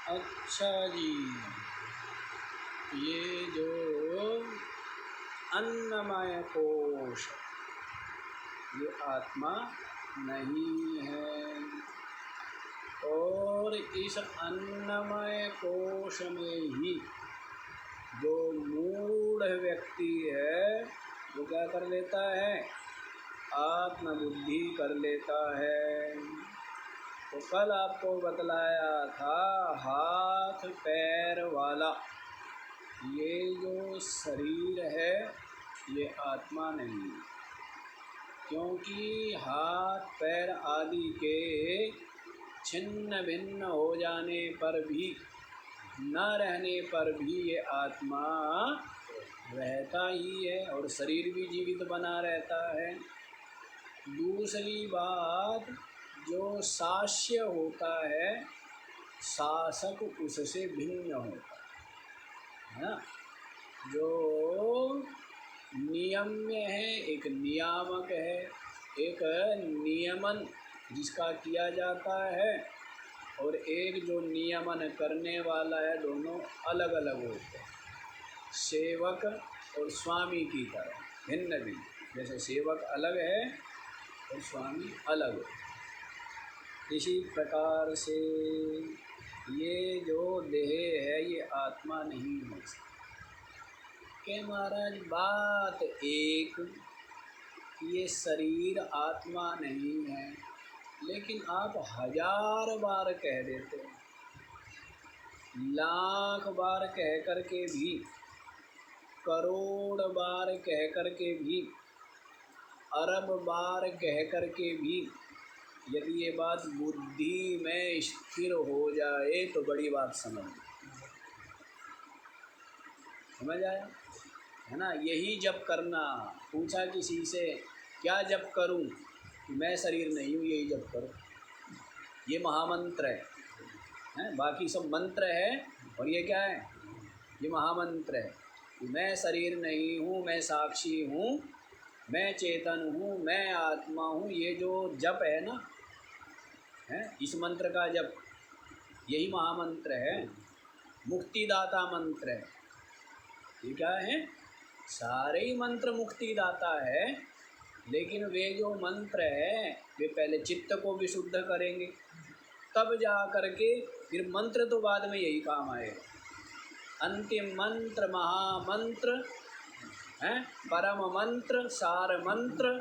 अच्छा जी, ये जो अन्नमय कोश ये आत्मा नहीं है, और इस अन्नमय कोश में ही जो मूढ़ व्यक्ति है वो क्या कर लेता है, आत्मबुद्धि कर लेता है। तो कल आपको बतलाया था हाथ पैर वाला ये जो शरीर है ये आत्मा नहीं है, क्योंकि हाथ पैर आदि के छिन्न भिन्न हो जाने पर भी, न रहने पर भी ये आत्मा रहता ही है और शरीर भी जीवित बना रहता है। दूसरी बात, जो शास्य होता है शासक उससे भिन्न होता है ना। जो नियम्य है, एक नियामक है, एक नियमन जिसका किया जाता है, और एक जो नियमन करने वाला है, दोनों अलग अलग होते हैं। सेवक और स्वामी की तरह भिन्न भिन्न, जैसे सेवक अलग है और स्वामी अलग है। इसी प्रकार से ये जो देह है ये आत्मा नहीं हो सकती। के महाराज बात एक, ये शरीर आत्मा नहीं है, लेकिन आप 1000 बार कह देते हो, लाख बार कह करके भी, करोड़ बार कह करके भी, अरब बार कह करके भी, यदि ये बात बुद्धि में स्थिर हो जाए तो बड़ी बात समझ आया, है ना। यही जप करना, पूछा किसी से क्या जप करूं, मैं शरीर नहीं हूँ, यही जप करो, ये महामंत्र है, बाकी सब मंत्र है और ये क्या है, ये महामंत्र है। मैं शरीर नहीं हूँ, मैं साक्षी हूँ, मैं चेतन हूँ, मैं आत्मा हूँ, ये जो जप है ना, है इस मंत्र का जप, यही महामंत्र है, मुक्तिदाता मंत्र है। ये क्या है, सारे ही मंत्र मुक्तिदाता है, लेकिन वे जो मंत्र है वे पहले चित्त को भी शुद्ध करेंगे, तब जा करके फिर मंत्र तो बाद में यही काम आएगा। अंतिम मंत्र महामंत्र है, परम मंत्र सार मंत्र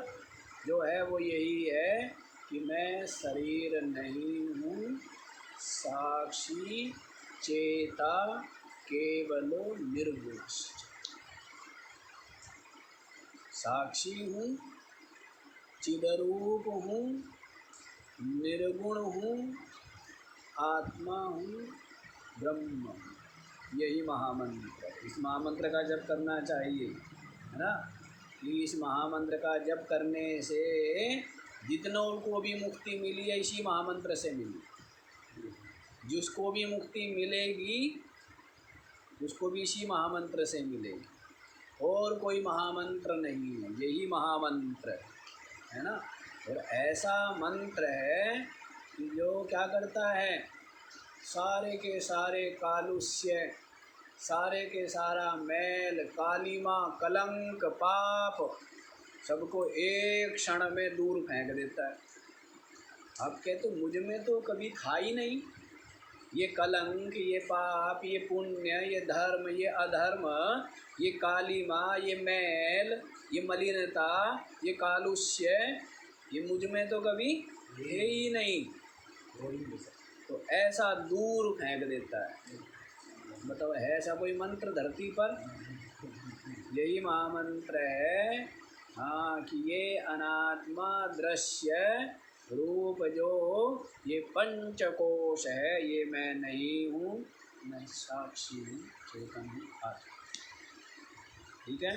जो है वो यही है कि मैं शरीर नहीं हूँ, साक्षी चेता केवलो निर्गुण, साक्षी हूँ, चिदरूप हूँ, निर्गुण हूँ, आत्मा हूँ, ब्रह्म हूँ। यही महामंत्र, इस महामंत्र का जप करना चाहिए, है ना। कि इस महामंत्र का जप करने से जितनों को भी मुक्ति मिली है इसी महामंत्र से मिली, जिसको भी मुक्ति मिलेगी उसको भी इसी महामंत्र से मिलेगी, और कोई महामंत्र नहीं है, यही महामंत्र है ना। और ऐसा मंत्र है कि जो क्या करता है, सारे के सारे कालुष्य, सारे के सारा मैल कालिमा कलंक पाप सबको एक क्षण में दूर फेंक देता है। आप कहते मुझ में तो कभी था ही नहीं ये कलंक, ये पाप, ये पुण्य, ये धर्म, ये अधर्म, ये कालिमा, ये मैल, ये मलिनता, ये कालुष्य, ये मुझ में तो कभी है ही नहीं। तो ऐसा दूर फेंक देता है। बताओ है ऐसा कोई मंत्र धरती पर? यही महामंत्र है, हाँ, कि ये अनात्मा दृश्य रूप जो ये पंचकोश है ये मैं नहीं हूँ, मैं साक्षी हूँ, चेतन हूँ, आत्मा। ठीक है,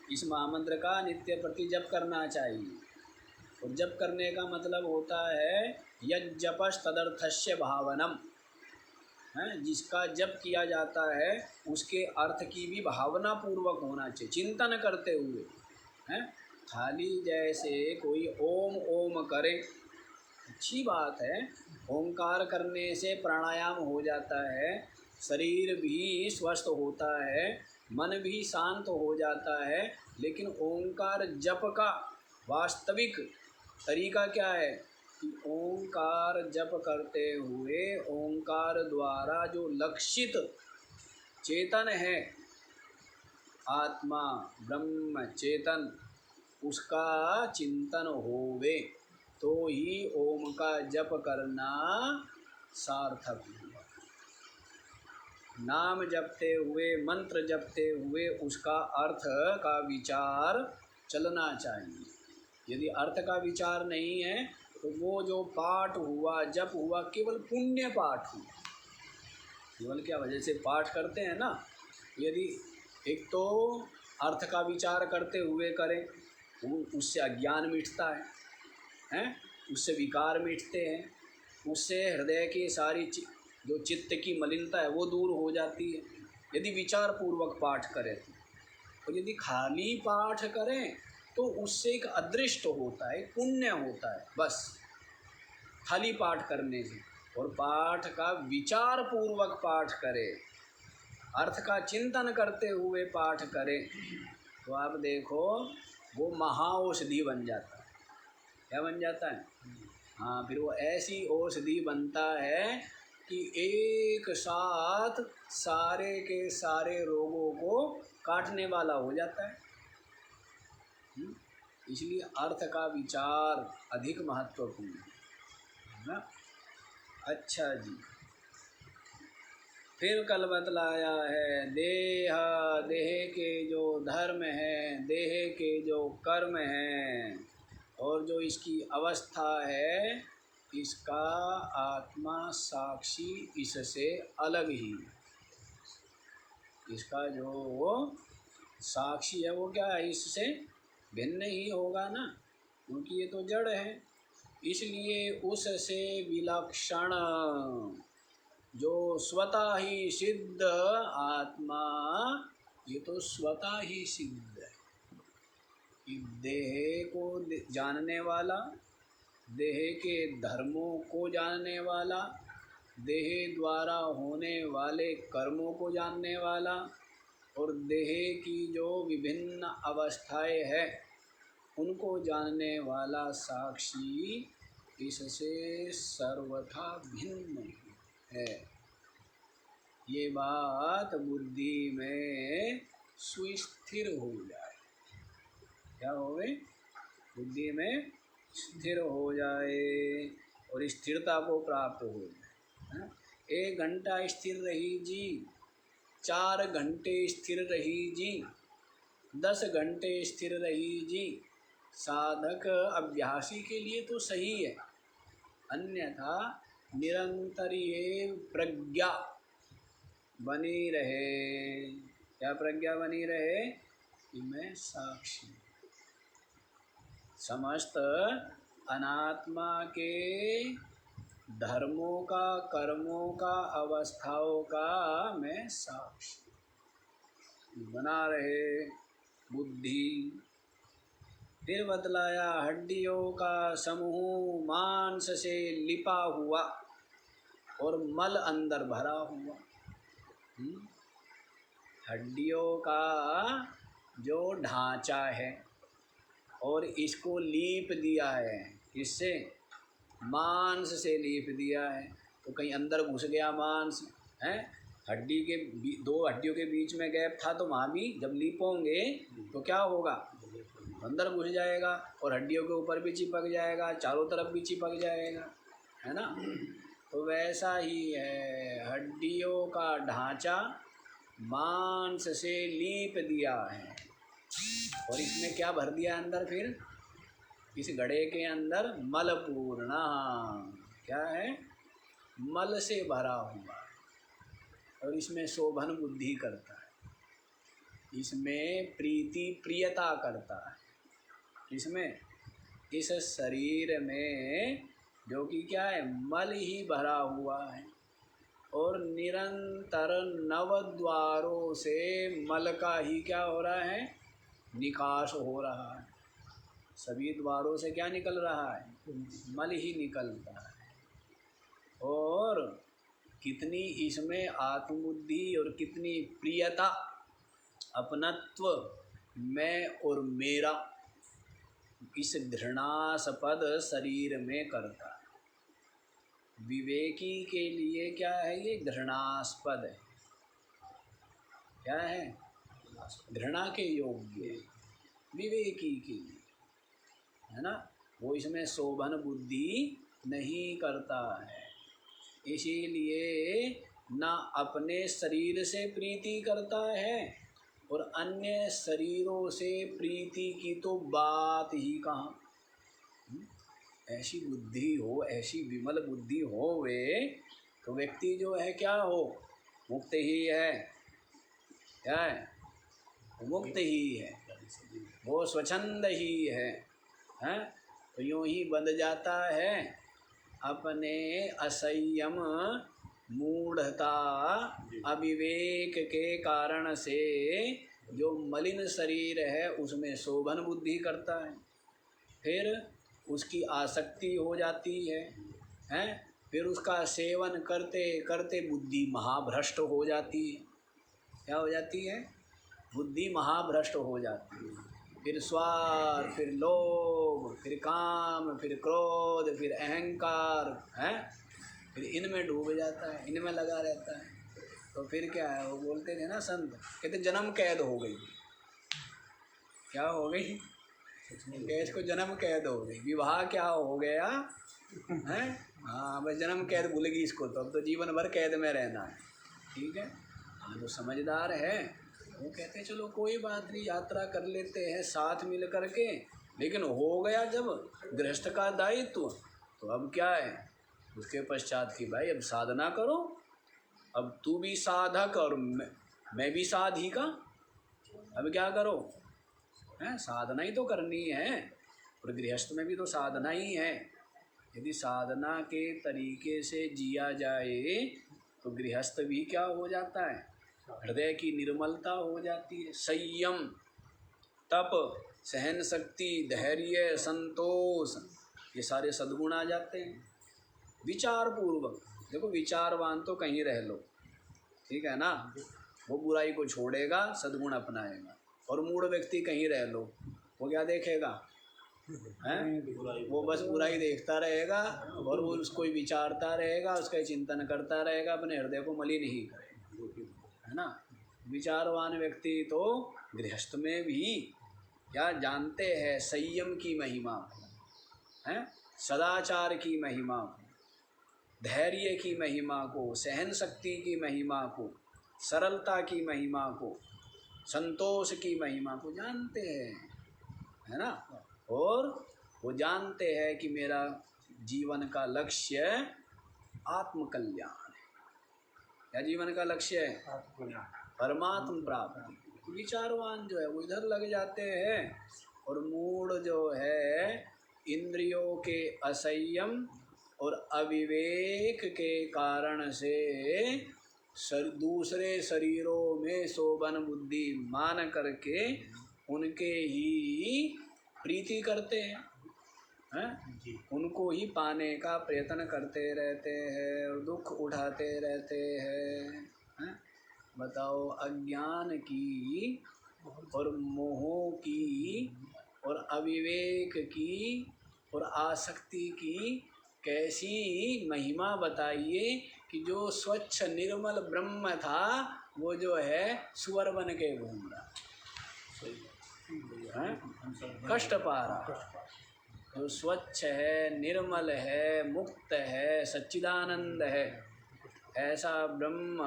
इस महामंत्र का नित्य प्रति जप करना चाहिए। और जप करने का मतलब होता है यज्जपश तदर्थस्य भावनम, है, जिसका जप किया जाता है उसके अर्थ की भी भावना पूर्वक होना चाहिए, चिंतन करते हुए। हैं, खाली जैसे कोई ओम ओम करे, अच्छी बात है। ओंकार करने से प्राणायाम हो जाता है, शरीर भी स्वस्थ होता है, मन भी शांत हो जाता है। लेकिन ओंकार जप का वास्तविक तरीका क्या है कि ओंकार जप करते हुए ओंकार द्वारा जो लक्षित चेतन है, आत्मा ब्रह्म चेतन, उसका चिंतन होवे तो ही ओम का जप करना सार्थक हुआ। नाम जपते हुए, मंत्र जपते हुए उसका अर्थ का विचार चलना चाहिए। यदि अर्थ का विचार नहीं है तो वो जो पाठ हुआ, जप हुआ, केवल पुण्य पाठ हुआ। केवल क्या वजह से पाठ करते हैं ना, यदि एक तो अर्थ का विचार करते हुए करें, उससे अज्ञान मिटता है, उससे विकार मिटते हैं, उससे हृदय की सारी जो चित्त की मलिनता है वो दूर हो जाती है, यदि विचार पूर्वक पाठ करें तो। और यदि खाली पाठ करें तो उससे एक अदृष्ट होता है, पुण्य होता है बस, खाली पाठ करने से। और पाठ का विचार पूर्वक पाठ करें, अर्थ का चिंतन करते हुए पाठ करें, तो आप देखो वो महाऔषधि बन जाता है। क्या बन जाता है? हाँ, फिर वो ऐसी औषधि बनता है कि एक साथ सारे के सारे रोगों को काटने वाला हो जाता है। इसलिए अर्थ का विचार अधिक महत्वपूर्ण है ना। अच्छा जी, फिर कल बतलाया है देह, देह के जो धर्म है, देह के जो कर्म हैं और जो इसकी अवस्था है, इसका आत्मा साक्षी इससे अलग ही। इसका जो साक्षी है वो क्या है, इससे भिन्न ही होगा ना, क्योंकि ये तो जड़ है। इसलिए उससे विलक्षण जो स्वतः ही सिद्ध आत्मा, ये तो स्वतः ही सिद्ध है कि देह को जानने वाला, देह के धर्मों को जानने वाला, देह द्वारा होने वाले कर्मों को जानने वाला, और देह की जो विभिन्न अवस्थाएं हैं उनको जानने वाला साक्षी इससे सर्वथा भिन्न है। ये बात बुद्धि में सुस्थिर हो जाए। क्या हो गई? बुद्धि में स्थिर हो जाए और स्थिरता को प्राप्त हो जाए। 1 घंटा स्थिर रही जी, 4 घंटे स्थिर रही जी, 10 घंटे स्थिर रही जी, साधक अभ्यासी के लिए तो सही है। अन्यथा निरंतर ये प्रज्ञा बनी रहे। क्या प्रज्ञा बनी रहे? कि मैं साक्षी, समस्त अनात्मा के धर्मों का, कर्मों का, अवस्थाओं का मैं साक्षी बना रहे बुद्धि। फिर बतलाया हड्डियों का समूह मांस से लिपा हुआ और मल अंदर भरा हुआ। हड्डियों का जो ढांचा है और इसको लीप दिया है, किससे? मांस से लीप दिया है। तो कहीं अंदर घुस गया मांस है, हड्डी के 2 हड्डियों के बीच में गैप था, तो वहाँ भी जब लीपोंगे तो क्या होगा? अंदर घुस जाएगा और हड्डियों के ऊपर भी चिपक जाएगा, चारों तरफ भी चिपक जाएगा, है ना। तो वैसा ही है, हड्डियों का ढांचा मांस से लीप दिया है और इसमें क्या भर दिया अंदर? फिर इस घड़े के अंदर मलपूर्णा, क्या है? मल से भरा हुआ, और इसमें शोभन बुद्धि करता है, इसमें प्रीति प्रियता करता है। इसमें इस शरीर में जो कि क्या है? मल ही भरा हुआ है और निरंतर 9 द्वारों से मल का ही क्या हो रहा है? निकास हो रहा है। सभी द्वारों से क्या निकल रहा है? मल ही निकलता है। और कितनी इसमें आत्मबुद्धि और कितनी प्रियता, अपनत्व, मैं और मेरा, इस घृणास्पद शरीर में करता है। विवेकी के लिए क्या है? ये घृणास्पद है। क्या है? घृणा के योग्य है विवेकी के लिए, है ना। वो इसमें शोभन बुद्धि नहीं करता है। इसीलिए ना अपने शरीर से प्रीति करता है और अन्य शरीरों से प्रीति की तो बात ही कहाँ। ऐसी बुद्धि हो, ऐसी विमल बुद्धि हो वे, तो व्यक्ति जो है क्या हो? मुक्त ही है। क्या है? मुक्त ही है, वो स्वच्छंद ही है, हैं? तो यूँ ही बंध जाता है अपने असंयम, मूढ़ता, अविवेक के कारण से। जो मलिन शरीर है उसमें शोभन बुद्धि करता है, फिर उसकी आसक्ति हो जाती है, हैं? फिर उसका सेवन करते करते बुद्धि महाभ्रष्ट हो जाती है। क्या हो जाती है? बुद्धि महाभ्रष्ट हो जाती है। फिर स्वार्थ, फिर लोभ, फिर काम, फिर क्रोध, फिर अहंकार, हैं? फिर इनमें डूब जाता है, इनमें लगा रहता है। तो फिर क्या है? वो बोलते थे ना संत, कहते जन्म कैद हो गई। क्या हो गई? इसको जन्म कैद हो गई। विवाह क्या हो गया? हैं? हाँ, बस जन्म कैद भूल गई इसको, तो अब तो जीवन भर कैद में रहना है। ठीक है। हाँ, जो समझदार है वो कहते हैं चलो कोई बात नहीं, यात्रा कर लेते हैं साथ मिल करके। लेकिन हो गया जब गृहस्थ का दायित्व, तो अब क्या है? उसके पश्चात की भाई अब साधना करो। अब तू भी साधक और मैं भी साधिका। अब क्या करो? हैं? साधना ही तो करनी है, और गृहस्थ में भी तो साधना ही है। यदि साधना के तरीके से जिया जाए तो गृहस्थ भी क्या हो जाता है? हृदय की निर्मलता हो जाती है। संयम, तप, सहन शक्ति, धैर्य, संतोष, ये सारे सद्गुण आ जाते हैं। विचार पूर्वक देखो, विचारवान तो कहीं रह लो, ठीक है ना, वो बुराई को छोड़ेगा, सद्गुण अपनाएगा। और मूढ़ व्यक्ति कहीं रह लो, वो क्या देखेगा? हैं? वो बस बुराई देखता रहेगा और वो उसको ही विचारता रहेगा, उसका चिंतन करता रहेगा, अपने हृदय को मलिन ही करेगा, है ना। विचारवान व्यक्ति तो गृहस्थ में भी क्या जानते हैं? संयम की महिमा, हैं? सदाचार की महिमा को, धैर्य की महिमा को, सहन शक्ति की महिमा को, सरलता की महिमा को, संतोष की महिमा को जानते हैं, है ना। और वो जानते हैं कि मेरा जीवन का लक्ष्य आत्मकल्याण है। क्या जीवन का लक्ष्य है? परमात्म प्राप्ति। विचारवान जो है वो इधर लग जाते हैं, और मूढ़ जो है इंद्रियों के असंयम और अविवेक के कारण से दूसरे शरीरों में शोभन बुद्धि मान करके उनके ही प्रीति करते हैं, उनको ही पाने का प्रयत्न करते रहते हैं और दुख उठाते रहते हैं। बताओ, अज्ञान की और मोह की और अविवेक की और आसक्ति की कैसी महिमा बताइए कि जो स्वच्छ निर्मल ब्रह्म था वो जो है सुअर बन के घूम रहा है, कष्ट पा रहा। जो स्वच्छ है, निर्मल है, मुक्त है, सच्चिदानंद है, ऐसा ब्रह्म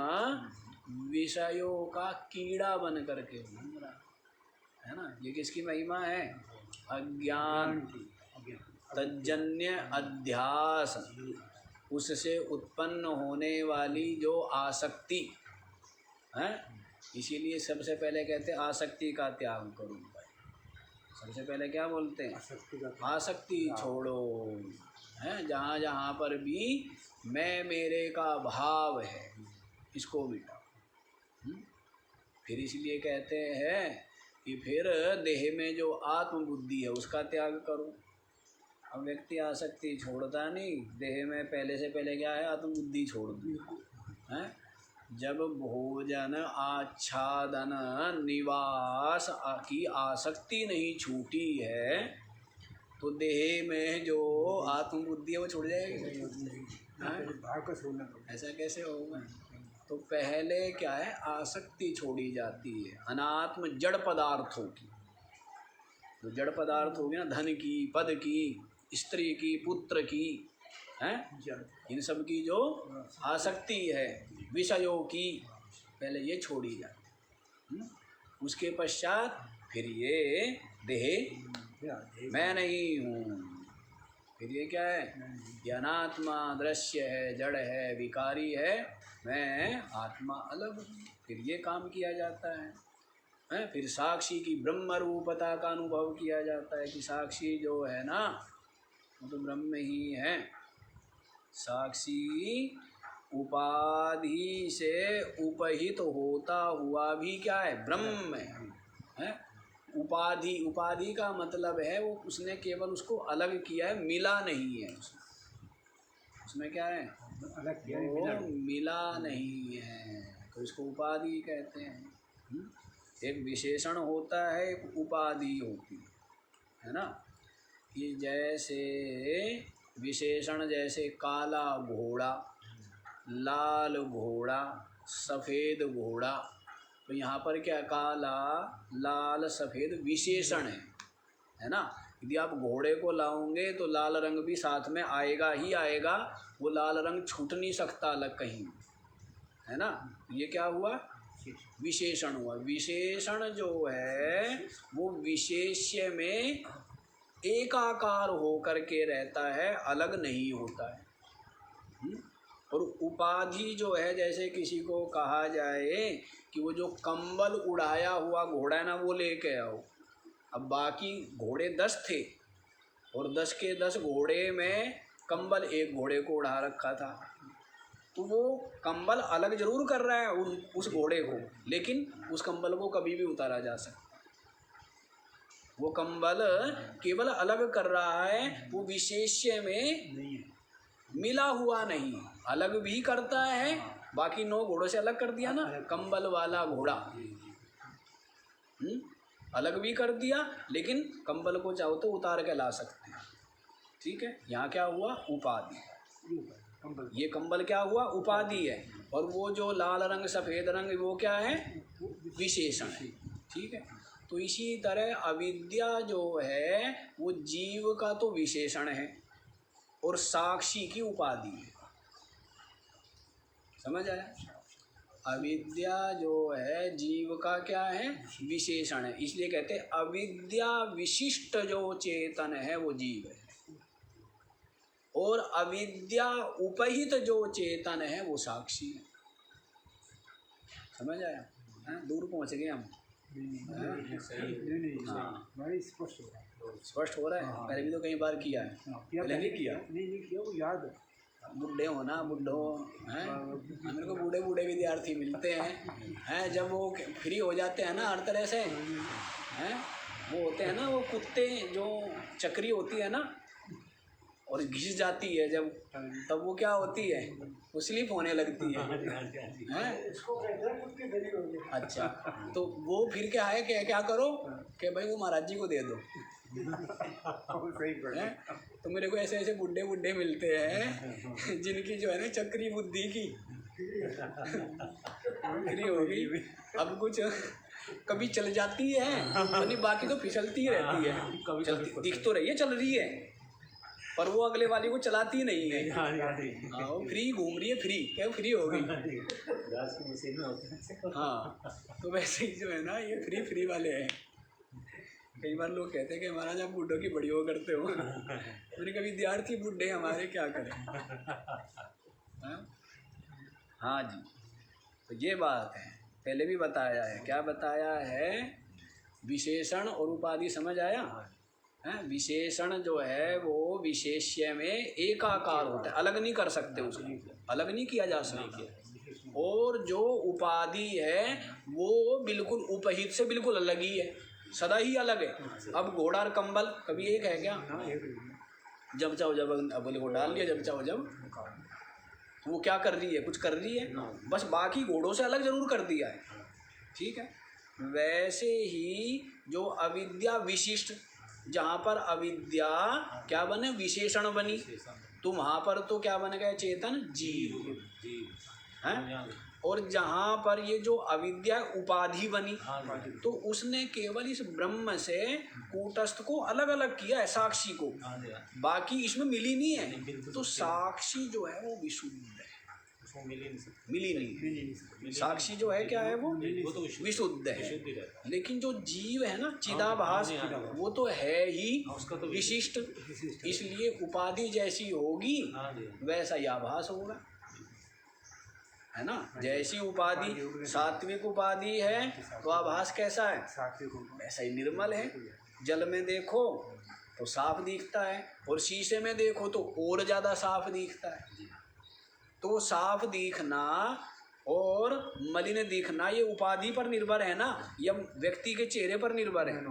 विषयों का कीड़ा बन करके घूम रहा है ना। ये किसकी महिमा है? अज्ञान, तज्जन्य अध्यास, उससे उत्पन्न होने वाली जो आसक्ति है। इसीलिए सबसे पहले कहते हैं आसक्ति का त्याग करो। सबसे पहले क्या बोलते हैं? आसक्ति छोड़ो, हैं? जहाँ जहाँ पर भी मैं मेरे का भाव है, इसको मिटाओ। फिर इसलिए कहते हैं कि फिर देह में जो आत्मबुद्धि है उसका त्याग करो। अब व्यक्ति आसक्ति छोड़ता नहीं, देह में पहले से पहले क्या है, आत्मबुद्धि छोड़ दी है। जब भोजन आच्छादन निवास की आसक्ति नहीं छूटी है तो देह में जो आत्मबुद्धि है वो छूट जाएगी। ऐसा कैसे होगा? तो पहले क्या है, आसक्ति छोड़ी जाती है अनात्म जड़ पदार्थों की। जो जड़ पदार्थ होगी ना, धन की, पद की, स्त्री की, पुत्र की, हैं, इन सब की जो आसक्ति है विषयों की, पहले ये छोड़ी जाती। उसके पश्चात फिर ये देह मैं नहीं हूँ, फिर ये क्या है, ये अनात्मा दृश्य है, जड़ है, विकारी है, मैं आत्मा अलग हूँ। फिर ये काम किया जाता है। फिर साक्षी की ब्रह्म रूपता का अनुभव किया जाता है कि साक्षी जो है ना वो तो ब्रह्म ही है। साक्षी उपाधि से उपहित होता हुआ भी क्या है, ब्रह्म है। उपाधि का मतलब है वो उसने केवल उसको अलग किया है, मिला नहीं है। उसमें क्या है, अलग किया है, वो मिला नहीं है, तो इसको उपाधि कहते हैं। एक विशेषण होता है, एक उपाधि होती है ना। कि जैसे विशेषण, जैसे काला घोड़ा, लाल घोड़ा, सफ़ेद घोड़ा, तो यहाँ पर क्या, काला लाल सफ़ेद विशेषण है ना। यदि आप घोड़े को लाओगे तो लाल रंग भी साथ में आएगा ही आएगा, वो लाल रंग छूट नहीं सकता अलग कहीं, है ना। ये क्या हुआ, विशेषण हुआ। विशेषण जो है वो विशेष्य में एकाकार होकर के रहता है, अलग नहीं होता है। और उपाधि जो है, जैसे किसी को कहा जाए कि वो जो कंबल उड़ाया हुआ घोड़ा है ना वो लेके आओ। अब बाकी घोड़े 10 थे और 10 के 10 घोड़े में कंबल एक घोड़े को उड़ा रखा था, तो वो कंबल अलग जरूर कर रहा है उस घोड़े को, लेकिन उस कंबल को कभी भी उतारा जा सकता। वो कंबल केवल अलग कर रहा है, वो विशेष्य में मिला हुआ नहीं। अलग भी करता है, बाकी 9 घोड़ों से अलग कर दिया ना, कंबल वाला घोड़ा अलग भी कर दिया, लेकिन कंबल को चाहो तो उतार के ला सकते हैं। ठीक है, यहाँ क्या हुआ, उपाधि। ये कंबल क्या हुआ, उपाधि है। और वो जो लाल रंग सफ़ेद रंग वो क्या है, विशेषण है। ठीक है, तो इसी तरह अविद्या जो है वो जीव का तो विशेषण है और साक्षी की उपाधि है। समझ आया? अविद्या जो है जीव का क्या है, विशेषण है, इसलिए कहते हैं अविद्या विशिष्ट जो चेतन है वो जीव है, और अविद्या उपहित जो चेतन है वो साक्षी है। समझ आया? दूर पहुँच गए हम। स्पष्ट हो रहा है। पहले भी तो कई बार किया है, पहले नहीं किया, वो याद है। बूढ़े हो ना, बूढ़ो हैं, मेरे को बूढ़े विद्यार्थी मिलते हैं जब वो फ्री हो जाते हैं ना हर तरह से, हैं वो होते हैं ना, वो कुत्ते जो चक्री होती है ना और घिस जाती है जब, तब वो क्या होती है, वो स्लिप होने लगती है, हैं? अच्छा, तो वो फिर क्या है, क्या करो कि भाई वो महाराज जी को दे दो। तो मेरे को ऐसे बूढ़े मिलते हैं जिनकी जो है ना चक्री बुद्धि की फ्री होगी। अब कुछ कभी चल जाती है, नहीं बाकी तो फिसलती रहती है, दिख तो रही है चल रही है, पर वो अगले वाली को चलाती नहीं है। हाँ, वो फ्री घूम रही है, क्या फ्री हो गई। हाँ, तो वैसे ही जो है ना ये फ्री वाले हैं। कई बार लोग कहते हैं कि महाराज आप बूढ़ों की बड़ी वो करते हो। मैंने कहा विद्यार्थी बूढ़े हमारे क्या करें। हाँ जी, तो ये बात है, पहले भी बताया है। क्या बताया है, विशेषण और उपाधि। समझ आया? विशेषण जो है वो विशेष्य में एकाकार होता है, अलग नहीं कर सकते, उसको अलग नहीं किया जा सकता। और जो उपाधि है वो बिल्कुल उपहित से बिल्कुल अलग ही है, सदा ही अलग है। अब घोड़ा और कंबल कभी एक है क्या? जब चाहो जब बोले को डाल लिया, जब चाहो जब। तो वो क्या कर रही है? कुछ कर रही है? बस बाकी घोड़ों से अलग जरूर कर दिया है, ठीक है। वैसे ही जो अविद्या विशिष्ट, जहाँ पर अविद्या क्या बने? विशेषण बनी, तो वहाँ पर तो क्या बन गया? चेतन जीव है। और जहाँ पर ये जो अविद्या उपाधि बनी, तो उसने केवल इस ब्रह्म से कूटस्थ को अलग अलग किया है, साक्षी को, बाकी इसमें मिली नहीं है। तो साक्षी जो है वो विशुद्ध है, मिली नहीं। साक्षी जो है क्या है? वो विशुद्ध है। लेकिन जो जीव है ना, चिदाभास, वो तो है ही विशिष्ट, इसलिए उपाधि जैसी होगी वैसा ही आभास होगा, है ना। जैसी उपाधि सात्विक उपाधि है तो आभास कैसा है? वैसा ही निर्मल है। जल में देखो तो साफ दिखता है, और शीशे में देखो तो और ज़्यादा साफ दिखता है। तो साफ दिखना और मलिन दिखना ये उपाधि पर निर्भर है ना, या व्यक्ति के चेहरे पर निर्भर है?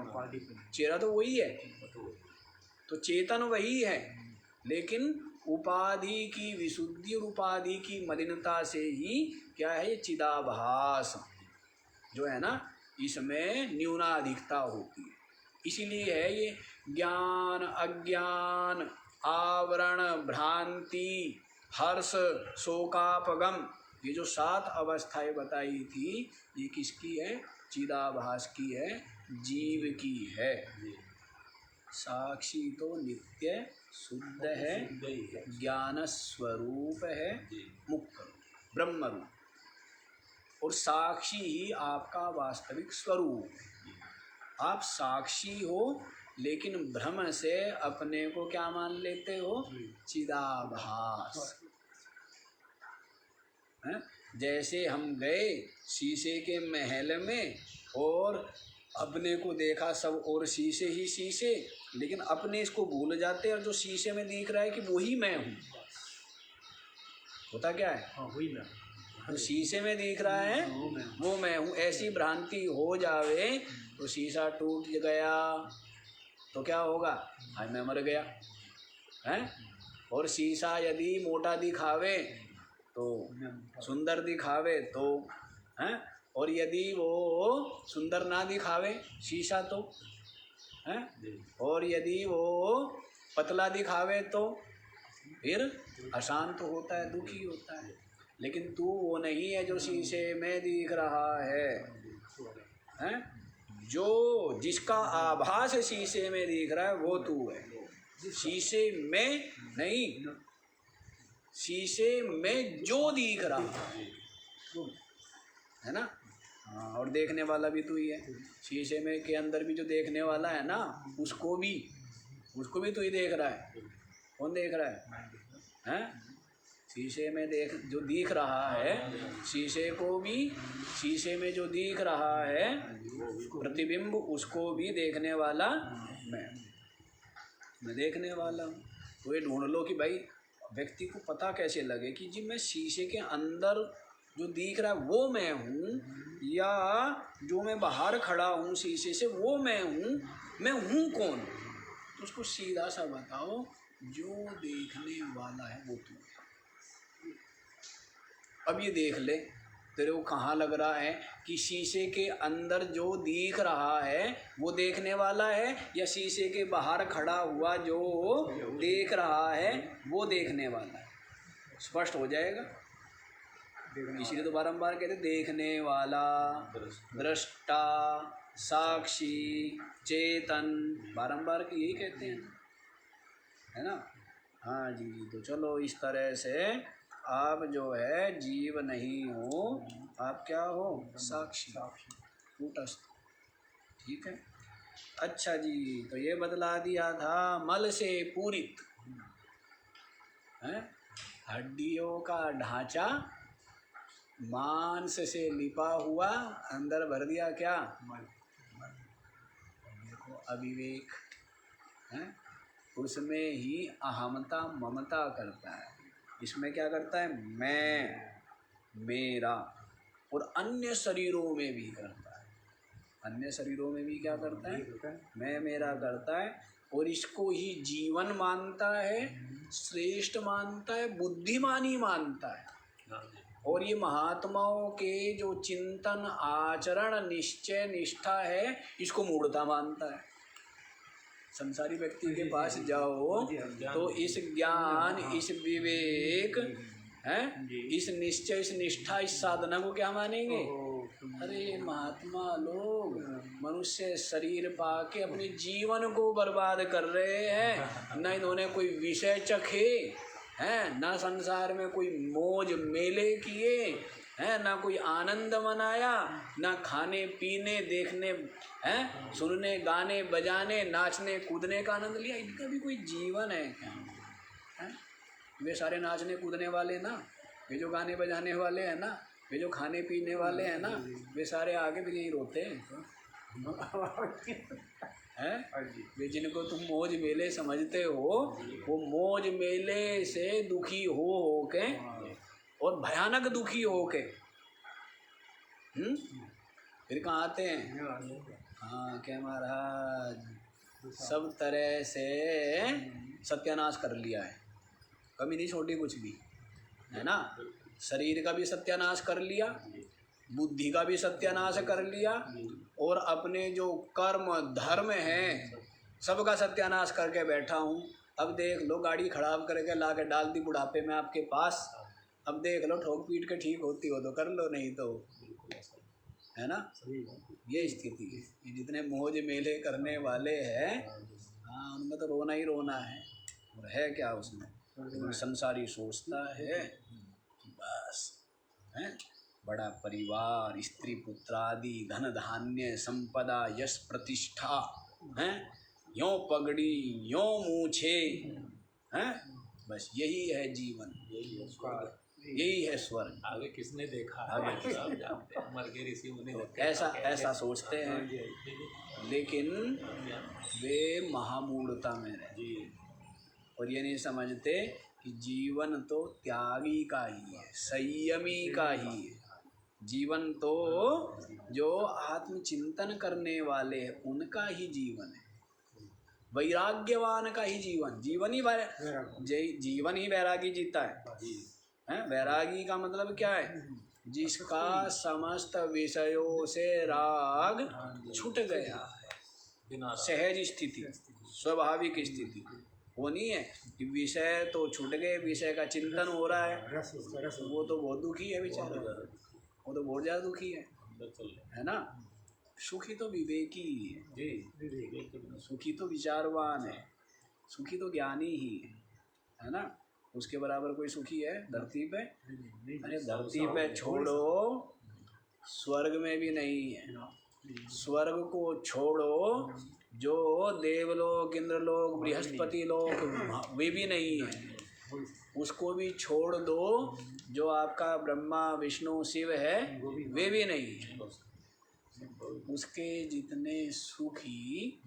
चेहरा तो वही है, तो चेतन वही है, लेकिन उपाधि की विशुद्धि और उपाधि की मलिनता से ही क्या है? ये चिदाभास जो है ना, इसमें न्यूनाधिकता होती है। इसीलिए है ये ज्ञान, अज्ञान, आवरण, भ्रांति, हर्ष, शोकापगम, ये जो 7 अवस्थाएं बताई थी, ये किसकी है? चिदाभास की है, जीव की है। साक्षी तो नित्य शुद्ध है, ज्ञान स्वरूप है, मुक्त ब्रह्म रूप, और साक्षी ही आपका वास्तविक स्वरूप है। आप साक्षी हो, लेकिन भ्रम से अपने को क्या मान लेते हो? चिदाभास है। जैसे हम गए शीशे के महल में और अपने को देखा सब, और शीशे ही शीशे, लेकिन अपने इसको भूल जाते हैं, और जो शीशे में दिख रहा है कि वही मैं हूँ, होता क्या है? वही मैं। तो शीशे में दिख रहा है वो मैं हूँ, ऐसी भ्रांति हो जावे तो शीशा टूट गया तो क्या होगा? आज मैं मर गया है। और शीशा यदि मोटा दिखावे तो सुंदर दिखावे तो है, और यदि वो सुंदर ना दिखावे शीशा तो है, और यदि वो पतला दिखावे तो फिर अशांत होता है, दुखी होता है। लेकिन तू वो नहीं है जो शीशे में दिख रहा है? जो जिसका आभास शीशे में दिख रहा है वो तू है, शीशे में नहीं, शीशे में जो दिख रहा है ना। हाँ, और देखने वाला भी तू ही है। शीशे में के अंदर भी जो देखने वाला है ना, उसको भी तू ही देख रहा है। कौन देख रहा है? हैं? शीशे में जो दिख रहा है, शीशे को भी, शीशे में जो दिख रहा है प्रतिबिंब, उसको भी देखने वाला मैं देखने वाला हूँ। तो ये ढूंढ लो कि भाई व्यक्ति को पता कैसे लगे कि जी मैं शीशे के अंदर जो दिख रहा है वो मैं हूँ, या जो मैं बाहर खड़ा हूँ शीशे से वो मैं हूँ कौन? तो उसको सीधा सा बताओ, जो देखने वाला है वो तू। अब ये देख ले तेरे को कहाँ लग रहा है कि शीशे के अंदर जो दिख रहा है वो देखने वाला है, या शीशे के बाहर खड़ा हुआ जो देख रहा है वो देखने वाला है? स्पष्ट हो जाएगा। इसीलिए तो बारंबार कहते देखने वाला, दृष्टा, साक्षी, चेतन, बारंबार यही कहते हैं, है ना। हाँ जी, तो चलो इस तरह से आप जो है जीव नहीं हो, आप क्या हो? साक्षी, कूटस्थ, ठीक है। अच्छा जी, तो ये बतला दिया था मल से पूरित है, हड्डियों का ढांचा मांस से लिपा हुआ, अंदर भर दिया क्या? देखो अविवेक है, उसमें ही अहमता ममता करता है। इसमें क्या करता है? मैं, मेरा, और अन्य शरीरों में भी करता है। अन्य शरीरों में भी क्या करता है, मैं मेरा करता है, और इसको ही जीवन मानता है, श्रेष्ठ मानता है, बुद्धिमानी मानता है। और ये महात्माओं के जो चिंतन आचरण निश्चय निष्ठा है, इसको मूढ़ता मानता है। संसारी व्यक्ति के पास जाओ तो इस ज्ञान, इस विवेक है, इस निश्चय, इस निष्ठा, इस साधना को क्या मानेंगे? अरे महात्मा लोग मनुष्य शरीर पाके अपने जीवन को बर्बाद कर रहे हैं, न इन्होंने कोई विषय चखे हैं, ना संसार में कोई मौज मेले किए हैं, ना कोई आनंद मनाया, ना खाने पीने देखने हैं, सुनने गाने बजाने नाचने कूदने का आनंद लिया। इनका भी कोई जीवन है क्या? है? वे सारे नाचने कूदने वाले ना, वे जो गाने बजाने वाले हैं ना, वे जो खाने पीने वाले हैं ना, वे सारे आगे भी यही रोते हैं। वे जिनको तुम मौज मेले समझते हो, वो मौज मेले से दुखी हो के, और भयानक दुखी हो के फिर कहाँ आते हैं? हाँ, क्या महाराज सब तरह से सत्यानाश कर लिया है, कमी नहीं छोड़ी कुछ भी, है ना। शरीर का भी सत्यानाश कर लिया, बुद्धि का भी सत्यानाश कर लिया, और अपने जो कर्म धर्म हैं सबका सत्यानाश करके बैठा हूँ। अब देख लो, गाड़ी खराब करके ला के डाल दी बुढ़ापे में आपके पास, अब देख लो, ठोक पीट के ठीक होती हो तो कर लो, नहीं तो, है ना। ये स्थिति है। ये जितने मौज मेले करने वाले हैं, हाँ, उनमें तो रोना ही रोना है, और है क्या उसमें? संसारी सोचता है बस है, बड़ा परिवार, स्त्री पुत्र आदि, धन धान्य संपदा, यश प्रतिष्ठा, हैं, यों पगड़ी यों मूछे, हैं, बस यही है जीवन, यही है स्वर्ग। आगे किसने देखा? आगे सब जानते हैं, मर के ऋषि मुनि ऐसा सोचते हैं, लेकिन वे महामूढ़ता में रहते हैं और ये नहीं समझते कि जीवन तो त्यागी का ही है, संयमी का ही है। जीवन तो जो आत्मचिंतन करने वाले हैं उनका ही जीवन है, वैराग्यवान का ही जीवन। जीवन ही वैरागी जीता है। वैरागी का मतलब क्या है? जिसका समस्त विषयों से राग छूट गया है, सहज स्थिति, स्वाभाविक स्थिति। वो नहीं है कि विषय तो छूट गए, विषय का चिंतन हो रहा है, वो तो बहुत दुखी है बेचारा, वो तो बहुत ज़्यादा दुखी है ना। सुखी तो विवेकी ही है, सुखी तो विचारवान है, सुखी तो ज्ञानी ही है ना। उसके बराबर कोई सुखी है धरती पे? अरे धरती पे छोड़ो, स्वर्ग में भी नहीं है। स्वर्ग को छोड़ो, जो देवलोक, इंद्रलोक, बृहस्पति लोक, वे भी नहीं है। उसको भी छोड़ दो, जो आपका ब्रह्मा विष्णु शिव है, वे भी नहीं है। उसके जितने सुखी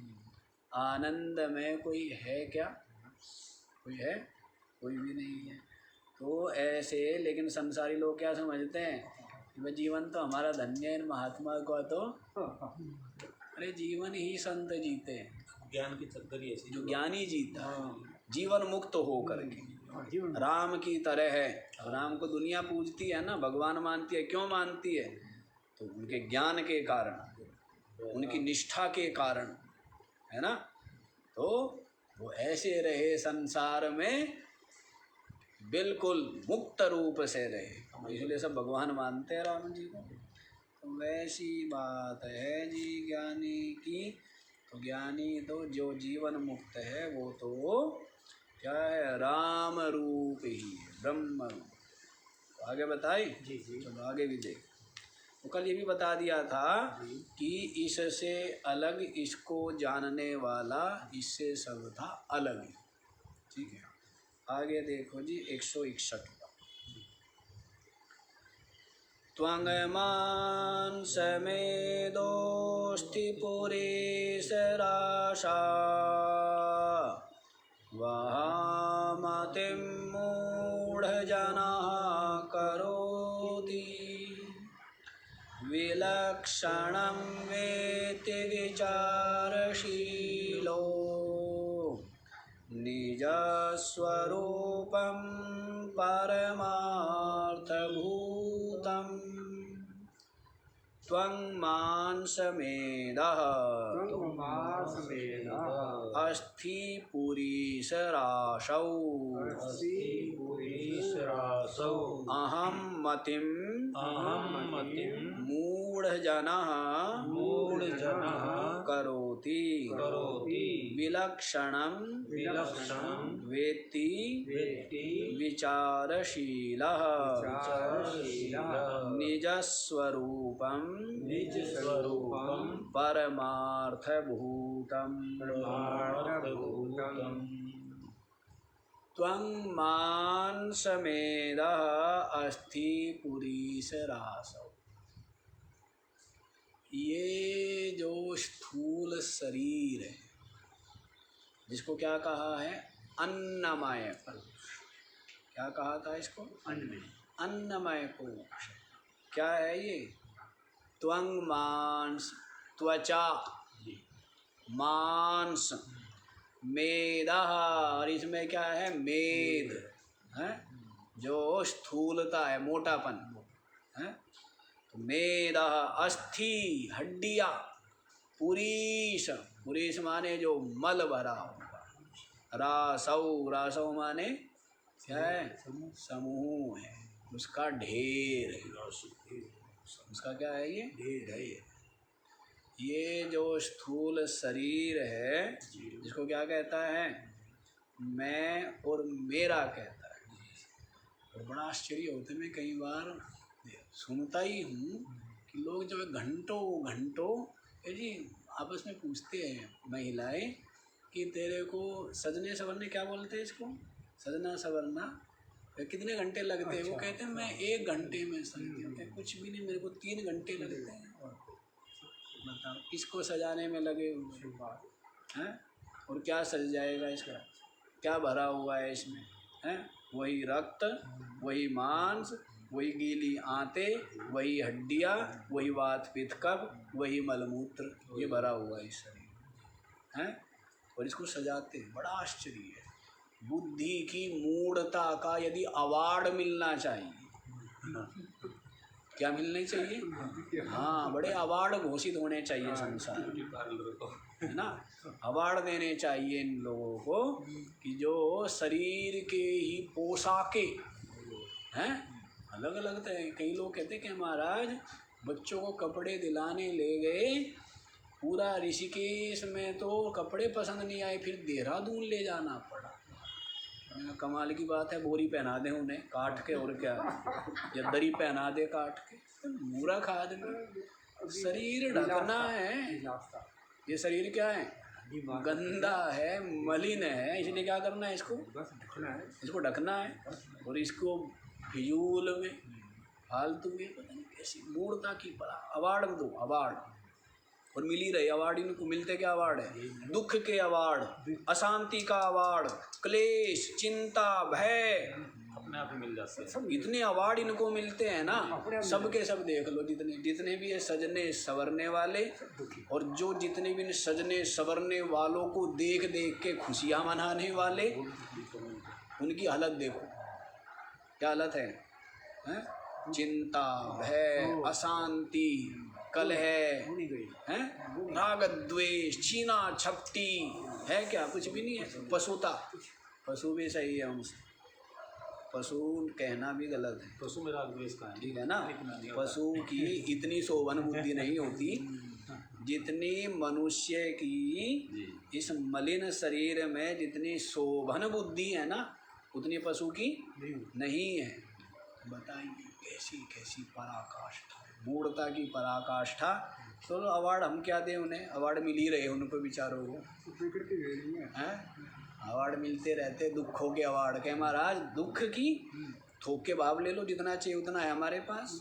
आनंद में कोई है क्या? कोई है? कोई भी नहीं है। तो ऐसे, लेकिन संसारी लोग क्या समझते हैं कि भाई जीवन तो हमारा धन्य है, महात्मा का तो अरे जीवन ही संत जीते हैं, ज्ञान की चक्करी ऐसी, जो ज्ञानी जीता है जीवन मुक्त हो करके, राम की तरह है। राम को दुनिया पूजती है ना, भगवान मानती है। क्यों मानती है? तो उनके ज्ञान के कारण, उनकी निष्ठा के कारण, है ना। तो वो ऐसे रहे संसार में, बिल्कुल मुक्त रूप से रहे, इसलिए सब भगवान मानते हैं राम जी को। तो वैसी बात है जी ज्ञानी की। तो ज्ञानी तो जो जीवन मुक्त है वो तो क्या है? राम रूप ही है, ब्रह्म रूप। तो आगे बताई जी। चलो आगे भी देख। तो कल ये भी बता दिया था कि इससे अलग, इसको जानने वाला इससे सब था अलग, ठीक है। आगे देखो जी 161 त्वंगमान समे दोस्ति पुरेश राशा वहामतिम मूढ़ जना करोति विलक्षणं वेत्ति विचारशीलो निजस्वरूपं परमार्थभूतं त्वं मांसमेधः अस्थिपुरीशराशौ अहं मतिं मूढजनः करोति विलक्षणं वेत्ति विचारशीलः निजस्वरूपं परमार्थभूतं त्वं मांसमेधः अस्थिपुरीशराशौ। ये जो स्थूल शरीर है, जिसको क्या कहा है? अन्नमय कोश। क्या कहा था इसको? अन्नमय कोश। क्या है ये? त्वंग मांस, त्वचा, मांस, मेदः, और इसमें क्या है? मेद है, जो स्थूलता है, मोटापन है। तो मेदः अस्थि, हड्डियाँ, पुरीश, पुरीश माने जो मल भरा होगा, रासौ, रासौ माने क्या है? समूह है, उसका ढेर है, उसका क्या है? ये ढेर है। ये जो स्थूल शरीर है, जिसको क्या कहता है? मैं और मेरा कहता है। और बड़ा आश्चर्य होता है, मैं कई बार सुनता ही हूँ कि लोग जो घंटों घंटों जी आपस में पूछते हैं महिलाएं कि तेरे को सजने संवरने, क्या बोलते हैं इसको? सजना संवरना कितने घंटे लगते हैं? वो कहते हैं मैं 1 घंटे में सजती हूँ। कुछ भी नहीं, मेरे को 3 घंटे लगते हैं। बताओ, किसको सजाने में लगे हुए हैं? और क्या सज जाएगा इसका? क्या भरा हुआ है इसमें? हैं? वही रक्त, वही मांस, वही गीली आंतें, वही हड्डियाँ, वही वात पित्त कफ, वही मलमूत्र, ये भरा हुआ है इस शरीर हैं। और इसको सजाते हैं। बड़ा आश्चर्य है। बुद्धि की मूढ़ता का यदि अवार्ड मिलना चाहिए, क्या मिलने चाहिए? हाँ, बड़े अवार्ड घोषित होने चाहिए संसार है ना। अवार्ड देने चाहिए इन लोगों को कि जो शरीर के ही पोशाके हैं, अलग अलग तो है। कई लोग कहते कि महाराज बच्चों को कपड़े दिलाने ले गए, पूरा ऋषिकेश में तो कपड़े पसंद नहीं आए, फिर देहरादून ले जाना पड़ा। कमाल की बात है, बोरी पहना दे उन्हें काट के, और क्या, या दरी पहना दे काट के। तो मूर्ख आदमी, शरीर ढकना है। ये शरीर क्या है? गंदा है, मलिन है, इसलिए क्या करना है? इसको ढकना है। और इसको फिजूल में, फालतू में, पता नहीं कैसी मूर्खता की पड़ा। अवार्ड दो, अवार्ड, और मिल ही रहे अवार्ड। इनको मिलते क्या अवार्ड है? दुख के अवार्ड, अशांति का अवार्ड, क्लेश, चिंता, भय, अपने आप ही मिल जाते हैं। इतने अवार्ड इनको मिलते हैं ना। सबके सब देख लो, जितने भी है सजने संवरने वाले, और जो जितने भी सजने संवरने वालों को देख देख के खुशियाँ मनाने वाले, उनकी हालत देखो क्या हालत है? चिंता, भय, अशांति, कलह है, राग द्वेष, छीना झपटी है, क्या कुछ भी नहीं है। पशुता, पशु भी सही है उनसे, पशु कहना भी गलत है। पशु में राग द्वेष का है, ठीक है ना। पशु की इतनी शोभन बुद्धि नहीं होती जितनी मनुष्य की इस मलिन शरीर में जितनी शोभन बुद्धि है ना, उतनी पशु की नहीं है। बताइए कैसी कैसी पराकाष्ठा, मूढ़ता की पराकाष्ठा। तो अवार्ड हम क्या दें उन्हें? अवार्ड मिल ही रहे उनको बेचारों को, हैं? अवार्ड मिलते रहते, दुखों के अवार्ड के। महाराज दुख की थोक के भाव ले लो, जितना चाहिए उतना है हमारे पास,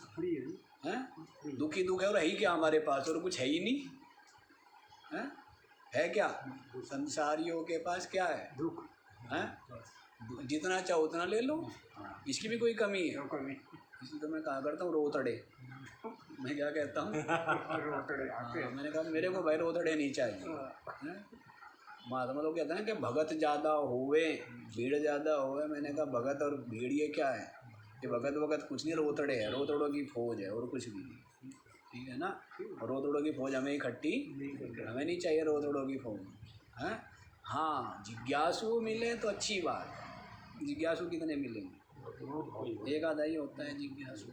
हैं? दुख ही दुख है, और है ही क्या हमारे पास? और कुछ है ही नहीं, हैं? है क्या? संसारियों के पास क्या है? दुख, हैं? जितना चाहो उतना ले लो, इसकी भी कोई कमी है? इसलिए तो मैं कहा करता हूँ रो तड़े, मैं क्या कहता हूँ, मैंने कहा मेरे को भाई रोतड़े नहीं चाहिए। हैं? महात्मा लोग कहते हैं ना कि भगत ज़्यादा होवे भीड़ ज़्यादा होवे। मैंने कहा भगत और भीड़ ये क्या है, ये भगत वगत कुछ नहीं, रोतड़े है, रोतड़ों की फौज है और कुछ भी नहीं। ठीक है ना, रोतड़ों की फौज हमें इकट्ठी, हमें नहीं चाहिए रोतड़ों की फौज। हैं? हाँ, जिज्ञासु मिले तो अच्छी बात है। जिज्ञासु कितने मिलेंगे, एक आधा ही होता है जिज्ञासु।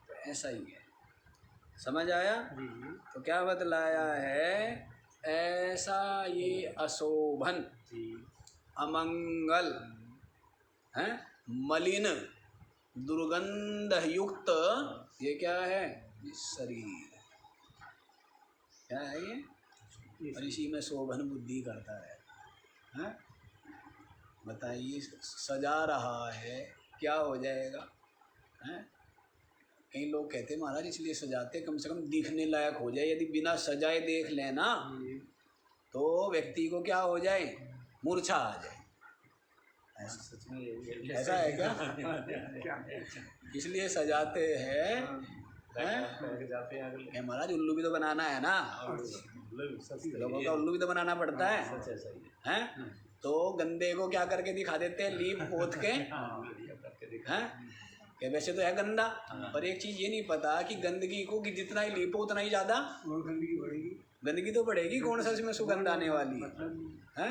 तो ऐसा ही है, समझ आया। तो क्या बतलाया है, ऐसा ये अशोभन अमंगल है, मलिन दुर्गंध युक्त, ये क्या है, ये शरीर क्या है ये, और इसी में शोभन बुद्धि करता है। बताइए, सजा रहा है, क्या हो जाएगा। हैं? कई लोग कहते हैं महाराज इसलिए सजाते कम से कम दिखने लायक हो जाए। यदि बिना सजाए देख लेना तो व्यक्ति को क्या हो जाए, मूर्छा आ जाए। ऐसा है क्या? इसलिए सजाते हैं। महाराज उल्लू भी तो बनाना है ना, लोगों का उल्लू भी तो बनाना पड़ता है। हैं? तो गंदे को क्या करके दिखा देते हैं, लीप पोत के। हैं? कि वैसे तो है गंदा, पर एक चीज़ ये नहीं पता कि गंदगी को कि जितना ही लीपो उतना ही ज़्यादा गंदगी तो बढ़ेगी। कौन सा इसमें सुगंध आने वाली है।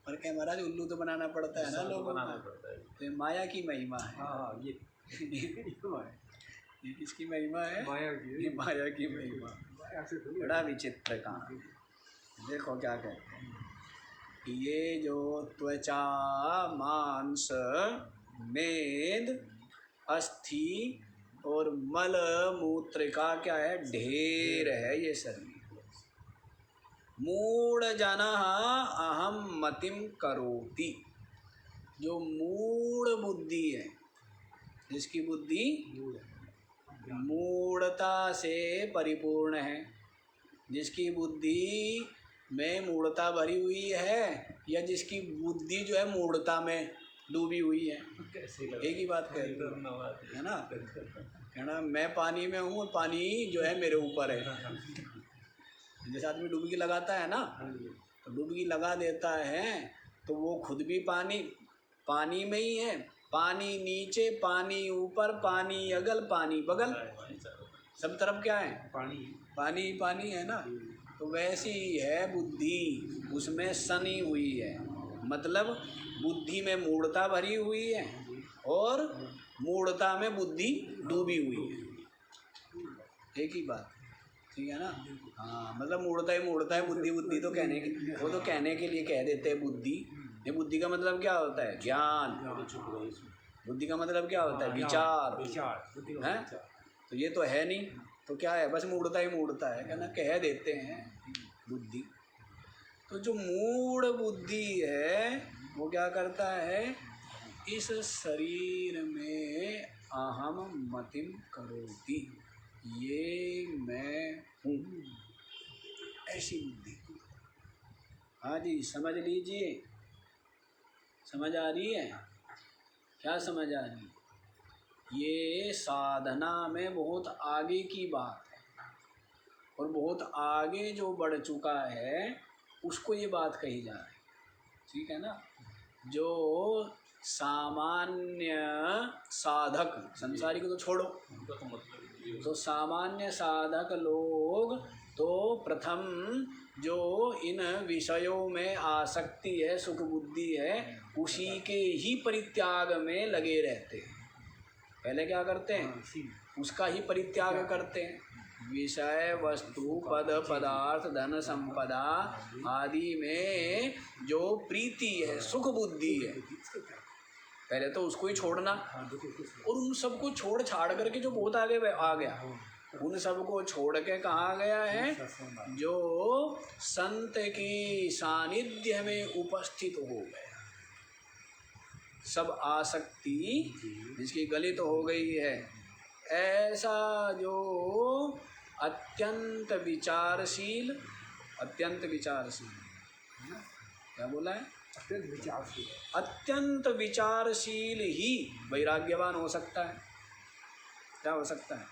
पर क्या महाराज उल्लू तो बनाना पड़ता है ना लोगों को। तो माया की महिमा है। ये किसकी महिमा है, ये माया की महिमा। बड़ा विचित्र काम। देखो क्या कहते हैं, ये जो त्वचा मांस मेद अस्थि और मल मूत्र का क्या है, ढेर है ये शरीर। मूढ़ जनः अहम मतिम करोति, जो मूढ़ बुद्धि है, जिसकी बुद्धि मूढ़ता से परिपूर्ण है, जिसकी बुद्धि में मूढ़ता भरी हुई है, या जिसकी बुद्धि जो है मूढ़ता में डूबी हुई है, एक ही बात है ना। कहना मैं पानी में हूँ, पानी जो है मेरे ऊपर है। जैसे आदमी डुबकी लगाता है ना, तो डुबकी लगा देता है तो वो खुद भी पानी में ही है। पानी नीचे, पानी ऊपर, पानी अगल, पानी बगल, सब तरफ क्या है, पानी पानी है ना। तो वैसी है बुद्धि, उसमें सनी हुई है, मतलब बुद्धि में मूढ़ता भरी हुई है और मूढ़ता में बुद्धि डूबी हुई है, एक ही बात। ठीक है ना। हाँ, मतलब मूढ़ता है, बुद्धि तो कहने के, वो तो कहने के लिए कह देते हैं बुद्धि। ये बुद्धि का मतलब क्या होता है, ज्ञान। बुद्धि का मतलब क्या होता है, विचार है। तो ये तो है नहीं, तो क्या है, बस मूढ़ता है, कहना कह देते हैं बुद्धि। तो जो मूढ़ बुद्धि है वो क्या करता है, इस शरीर में अहम मतिम करोति, ये मैं हूँ, ऐसी बुद्धि। हाँ जी, समझ लीजिए। समझ आ रही है, क्या समझ आ रही है? ये साधना में बहुत आगे की बात है, और बहुत आगे जो बढ़ चुका है उसको ये बात कही जा रही है। ठीक है ना। जो सामान्य साधक, संसारी को तो छोड़ो, तो सामान्य साधक लोग तो प्रथम जो इन विषयों में आसक्ति है, सुख बुद्धि है, उसी के ही परित्याग में लगे रहते हैं। पहले क्या करते हैं, उसका ही परित्याग करते हैं। विषय वस्तु पद पदार्थ धन संपदा आदि में जो प्रीति है, सुख बुद्धि है, पहले तो उसको ही छोड़ना, और उन सबको छोड़ छाड़ करके जो बहुत आगे आ गया, उन सबको छोड़ के कहाँ गया है, जो संत की सानिध्य में उपस्थित हो गया। सब आसक्ति जिसकी गलित हो गई है, ऐसा जो अत्यंत विचारशील, क्या बोला है, अत्यंत विचारशील ही वैराग्यवान हो सकता है। क्या हो सकता है,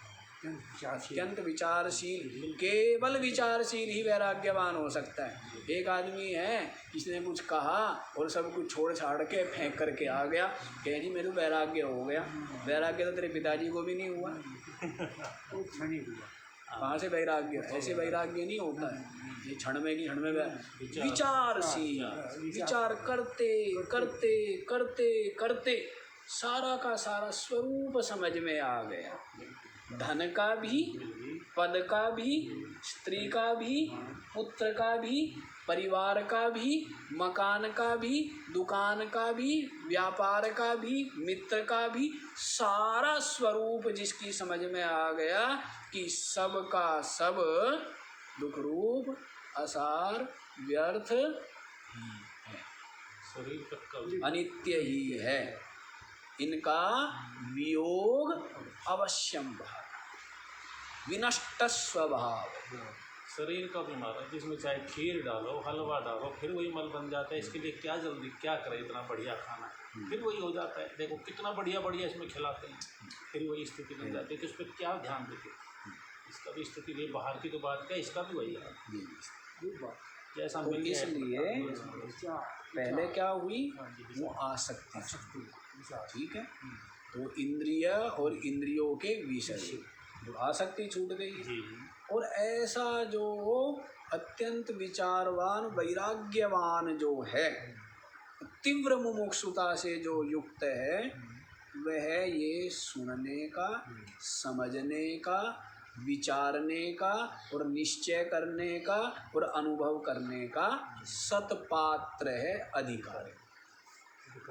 अत्यंत विचारशील, केवल विचारशील ही वैराग्यवान हो सकता है। एक आदमी है, किसी ने कुछ कहा और सब कुछ छोड़ छाड़ के फेंक करके आ गया, कह जी मेरे वैराग्य हो गया। वैराग्य तो तेरे पिताजी को भी नहीं हुआ, कहाँ से वैराग्य? ऐसे वैराग्य नहीं होता है, ये क्षण में की क्षण में विचारशील, विचार करते करते करते करते सारा का सारा स्वरूप समझ में आ गया। धन का भी, पद का भी, स्त्री का भी, पुत्र का भी, परिवार का भी, मकान का भी, दुकान का भी, व्यापार का भी, मित्र का भी, सारा स्वरूप जिसकी समझ में आ गया कि सब का सब दुख रूप, असार, व्यर्थ ही है, शरीर तक का अनित्य ही है, इनका वियोग अवश्यम भाव, विनष्ट स्वभाव। शरीर का बीमार है, जिसमें चाहे खीर डालो, हलवा डालो, फिर वही मल बन जाता है। इसके लिए क्या जल्दी क्या करें, इतना बढ़िया खाना फिर वही हो जाता है। देखो कितना बढ़िया बढ़िया इसमें खिलाते हैं, फिर वही स्थिति बन जाती है। तो इस पर क्या ध्यान देते, इसका भी स्थिति ये बाहर की तो बात क्या, इसका भी वही है जैसा तो मिल गया। इसलिए पहले क्या हुई, वो आसक्ति, ठीक है। तो इंद्रिय और इंद्रियों के विषय जो आसक्ति छूट गई, और ऐसा जो अत्यंत विचारवान वैराग्यवान जो है, तीव्र मुमुक्षुता से जो युक्त है, वह ये सुनने का, समझने का, विचारने का और निश्चय करने का और अनुभव करने का सतपात्र है, अधिकार है।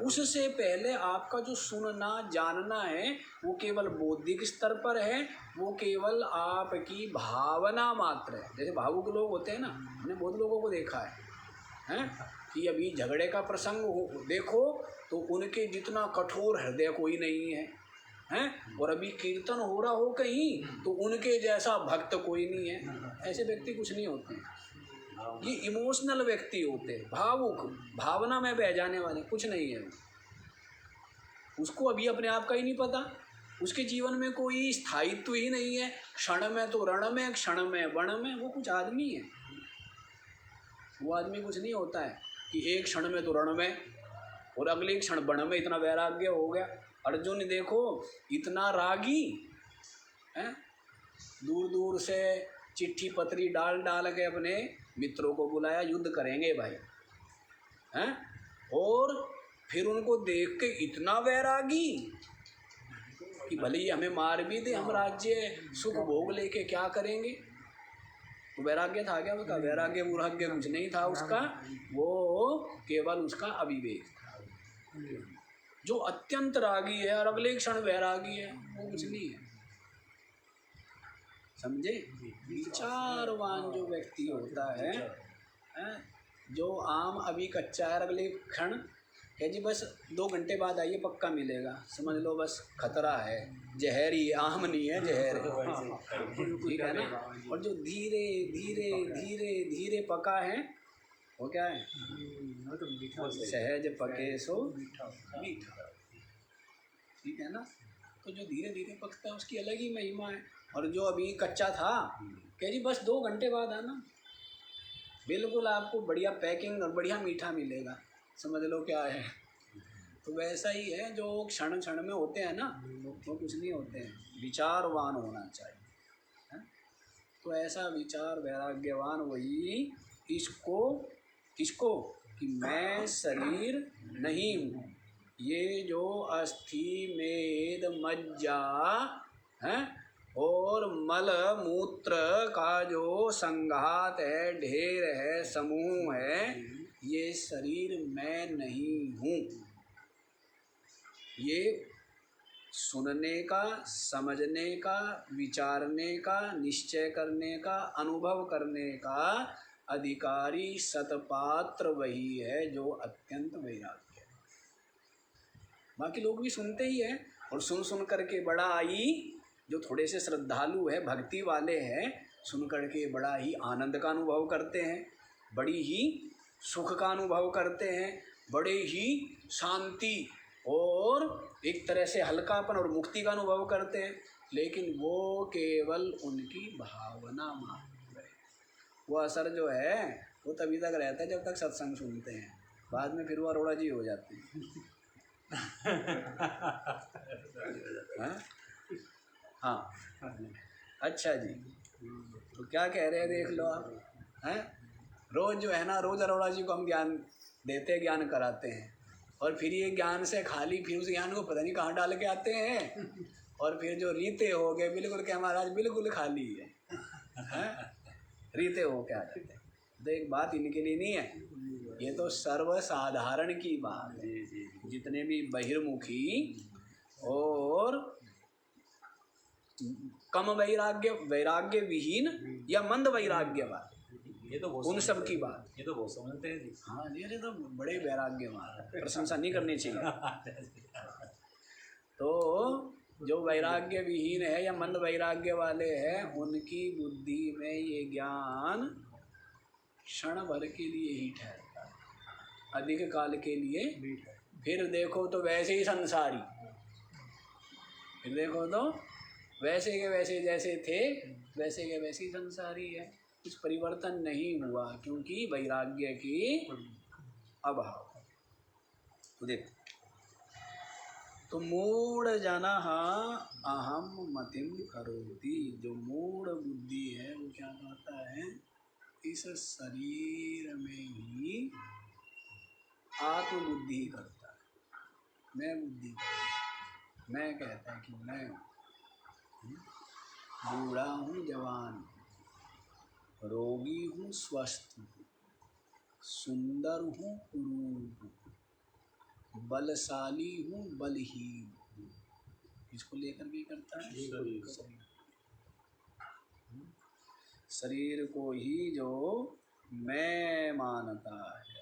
उससे पहले आपका जो सुनना जानना है वो केवल बौद्धिक स्तर पर है, वो केवल आपकी भावना मात्र है। जैसे भावुक लोग होते हैं ना, हमने बहुत लोगों को देखा है कि अभी झगड़े का प्रसंग हो, देखो तो उनके जितना कठोर हृदय कोई नहीं है, हैं, और अभी कीर्तन हो रहा हो कहीं तो उनके जैसा भक्त कोई नहीं है। ऐसे व्यक्ति कुछ नहीं होते हैं, ये इमोशनल व्यक्ति होते हैं, भावुक, भावना में बह जाने वाले, कुछ नहीं है। उसको अभी अपने आप का ही नहीं पता, उसके जीवन में कोई स्थायित्व ही नहीं है। क्षण में तो रण में, क्षण में वण में, वो कुछ आदमी है। वो आदमी कुछ नहीं होता है कि एक क्षण में तो रण में और अगले क्षण वण में। इतना वैराग्य हो गया। अर्जुन देखो इतना रागी है, दूर दूर से चिट्ठी पत्री डाल डाल के अपने मित्रों को बुलाया, युद्ध करेंगे भाई, हैं, और फिर उनको देख के इतना वैरागी कि भले ही हमें मार भी दे, हम राज्य सुख भोग लेके क्या करेंगे। तो वैराग्य था क्या उसका? वैराग्य वैराग्य कुछ नहीं था उसका, वो केवल उसका अविवेक था। जो अत्यंत रागी है और अगले क्षण वैरागी है, वो कुछ नहीं है, समझे। विचारवान जो व्यक्ति होता है, जो आम अभी कच्चा है, अगले क्षण है जी बस 2 घंटे बाद आइए पक्का मिलेगा, समझ लो बस खतरा है, जहर ही, आम नहीं है, जहर है, ठीक है ना। और जो धीरे धीरे धीरे धीरे पका है, वो क्या है? सहज पके सो मीठा, ठीक है ना। तो जो धीरे धीरे पकता है उसकी अलग ही महिमा है। और जो अभी कच्चा था, कह जी बस 2 घंटे बाद आना, बिल्कुल आपको बढ़िया पैकिंग और बढ़िया मीठा मिलेगा, समझ लो क्या है। तो वैसा ही है, जो क्षण क्षण में होते हैं ना, वो कुछ नहीं होते हैं, विचारवान होना चाहिए, है? तो ऐसा विचार वैराग्यवान वही इसको कि मैं शरीर नहीं हूँ, ये जो अस्थि मेद मज्जा है और मल मूत्र का जो संघात है, ढेर है, समूह है, ये शरीर मैं नहीं हूँ। ये सुनने का, समझने का, विचारने का, निश्चय करने का, अनुभव करने का अधिकारी सतपात्र वही है जो अत्यंत वैराग्य है। बाकी लोग भी सुनते ही हैं, और सुन सुन करके बड़ा ही, जो थोड़े से श्रद्धालु है, भक्ति वाले हैं, सुन करके बड़ा ही आनंद का अनुभव करते हैं, बड़ी ही सुख का अनुभव करते हैं, बड़े ही शांति और एक तरह से हल्कापन और मुक्ति का अनुभव करते हैं। लेकिन वो केवल उनकी भावना मात्र है। वो असर जो है वो तभी तक रहता है जब तक सत्संग सुनते हैं, बाद में फिर वो अरोड़ा जी हो जाते हैं। हाँ अच्छा जी, तो क्या कह रहे हैं देख लो आप हैं। रोज़ जो है ना, रोज़ अरोड़ा जी को हम ज्ञान देते हैं, ज्ञान कराते हैं, और फिर ये ज्ञान से खाली, फिर उस ज्ञान को पता नहीं कहाँ डाल के आते हैं, और फिर जो रीते हो गए बिल्कुल कि महाराज बिल्कुल खाली है, रीते हो क्या जाते हैं। तो एक बात इनके लिए नहीं है, ये तो सर्वसाधारण की बात है। जितने भी बहिर्मुखी और कम वैराग्य विहीन या मंद वैराग्यवान, ये तो उन सब की बात, ये तो बहुत समझते हैं जी। हाँ ये तो बड़े वैराग्यवान, प्रशंसा नहीं करनी चाहिए। तो जो वैराग्य विहीन है या मंद वैराग्य वाले हैं, उनकी बुद्धि में ये ज्ञान क्षण भर के लिए ही ठहरता है, अधिक काल के लिए। फिर देखो तो वैसे ही संसारी, फिर देखो तो वैसे के वैसे जैसे थे वैसे के वैसे ही संसारी है। कुछ परिवर्तन नहीं हुआ क्योंकि वैराग्य की अभाव। तो देखो, तो मूढ़ जनः अहम मतिम करोति, जो मूढ़ बुद्धि है वो क्या कहता है, इस शरीर में ही आत्मबुद्धि करता है, मैं बुद्धि करता है। मैं कहता है कि मैं बूढ़ा हूँ जवान हूँ, रोगी हूँ स्वस्थ हूँ, सुंदर हूँ कुरूप हूँ, बलशाली हूँ बलहीन हूँ, इसको लेकर के करता है। शरीर को ही जो मैं मानता है।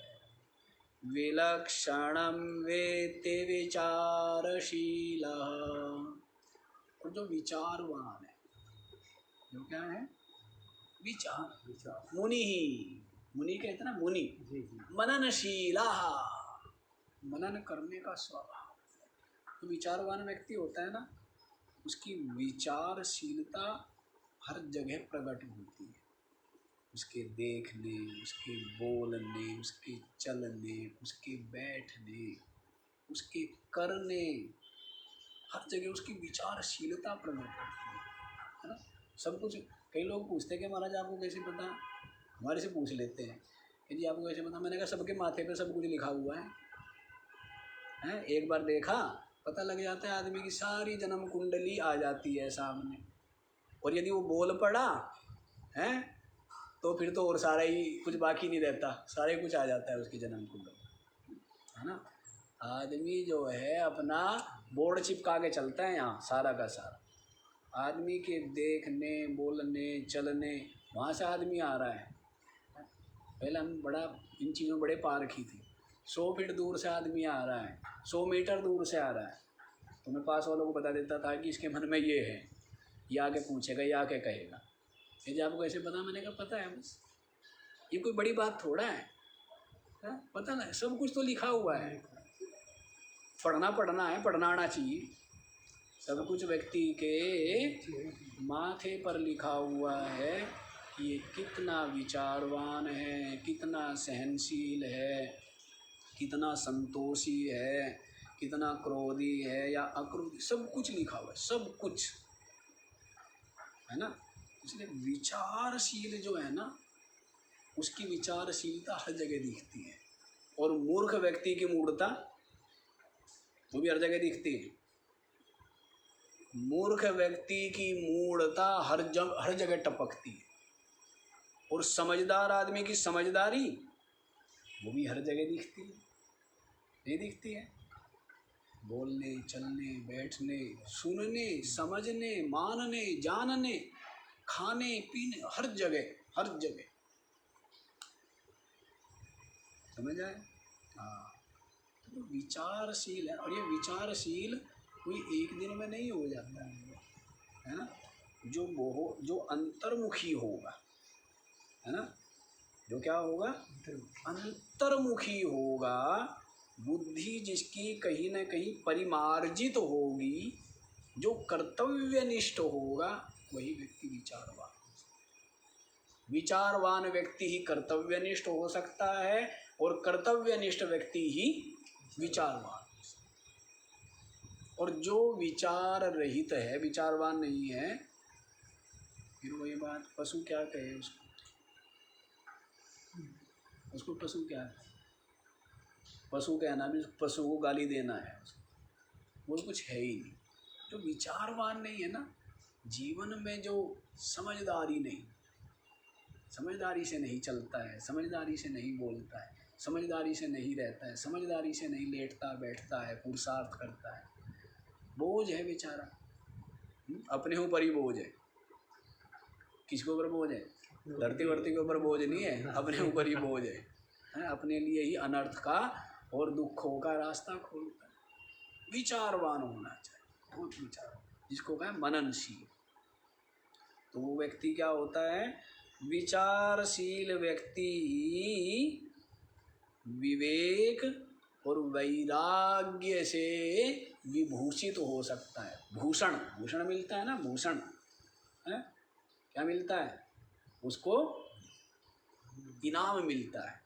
विलक्षणं वेत्ति विचारशीलः, और जो विचारवान है, जो क्या है, विचार मुनि ही, मुनि कहते ना, मुनि मननशीला, मनन करने का स्वभाव। तो विचारवान व्यक्ति होता है ना, उसकी विचारशीलता हर जगह प्रकट होती है, उसके देखने, उसके बोलने, उसके चलने, उसके बैठने, उसके करने, हर जगह उसकी विचारशीलता प्रकट होती है ना। सब कुछ, कई लोग पूछते हैं कि महाराज आपको कैसे पता, हमारे से पूछ लेते हैं कि जी आपको कैसे पता। मैंने कहा सबके माथे पे सब कुछ लिखा हुआ है, एक बार देखा पता लग जाता है, आदमी की सारी जन्म कुंडली आ जाती है सामने, और यदि वो बोल पड़ा है तो फिर तो और सारा ही कुछ बाकी नहीं रहता, सारे कुछ आ जाता है उसकी जन्म कुंडली, है ना। आदमी जो है अपना बोर्ड चिपका के चलता है यहाँ सारा का सारा, आदमी के देखने, बोलने, चलने, वहाँ से आदमी आ रहा है। पहले हम बड़ा इन चीज़ों में बड़े पारखी थे, 100 फीट दूर से आदमी आ रहा है, 100 मीटर दूर से आ रहा है, तो मैं पास वालों को बता देता था कि इसके मन में ये है, ये आके पूछेगा, ये आके कहेगा। ये आपको कैसे पता, मैंने कहा पता है बस, ये कोई बड़ी बात थोड़ा है, पता ना, सब कुछ तो लिखा हुआ है, पढ़ना है, पढ़ना आना चाहिए। सब कुछ व्यक्ति के माथे पर लिखा हुआ है कि ये कितना विचारवान है, कितना सहनशील है, कितना संतोषी है, कितना क्रोधी है या अक्रोधी, सब कुछ लिखा हुआ है, सब कुछ है ना। इसलिए विचारशील जो है ना, उसकी विचारशीलता हर जगह दिखती है, और मूर्ख व्यक्ति की मूर्खता वो भी हर जगह दिखती है। मूर्ख व्यक्ति की मूढ़ता हर जगह टपकती है, और समझदार आदमी की समझदारी वो भी हर जगह दिखती है, नहीं दिखती है। बोलने, चलने, बैठने, सुनने, समझने, मानने, जानने, खाने पीने, हर जगह समझ आए। हाँ, तो विचारशील है, और ये विचारशील कोई एक दिन में नहीं हो जाता है ना। जो अंतर्मुखी होगा, है ना, जो क्या होगा, अंतर्मुखी होगा, बुद्धि जिसकी कहीं ना कहीं परिमार्जित होगी, जो कर्तव्यनिष्ठ होगा वही व्यक्ति विचारवान। विचारवान व्यक्ति ही कर्तव्यनिष्ठ हो सकता है और कर्तव्यनिष्ठ व्यक्ति ही विचारवान। और जो विचार रहित है, विचारवान नहीं है, फिर वही बात, पशु क्या कहे उसको पशु क्या है? पशु कहना भी, पशु को गाली देना है उसको, वो कुछ है ही नहीं। जो विचारवान नहीं है ना, जीवन में जो समझदारी नहीं, समझदारी से नहीं चलता है, समझदारी से नहीं बोलता है, समझदारी से नहीं रहता है, समझदारी से नहीं लेटता बैठता है, पुरुषार्थ करता है, बोझ है बेचारा। अपने ऊपर ही बोझ है। किसके ऊपर बोझ है? धरती वर्ती के ऊपर बोझ नहीं है, अपने ऊपर ही बोझ है। अपने लिए ही अनर्थ का और दुखों का रास्ता खोलता है। विचारवान होना चाहिए, बहुत विचार, जिसको कहें मननशील। तो वो व्यक्ति क्या होता है? विचारशील व्यक्ति विवेक और वैराग्य से विभूषित हो सकता है। भूषण, भूषण मिलता है ना, भूषण है? क्या मिलता है उसको? इनाम मिलता है,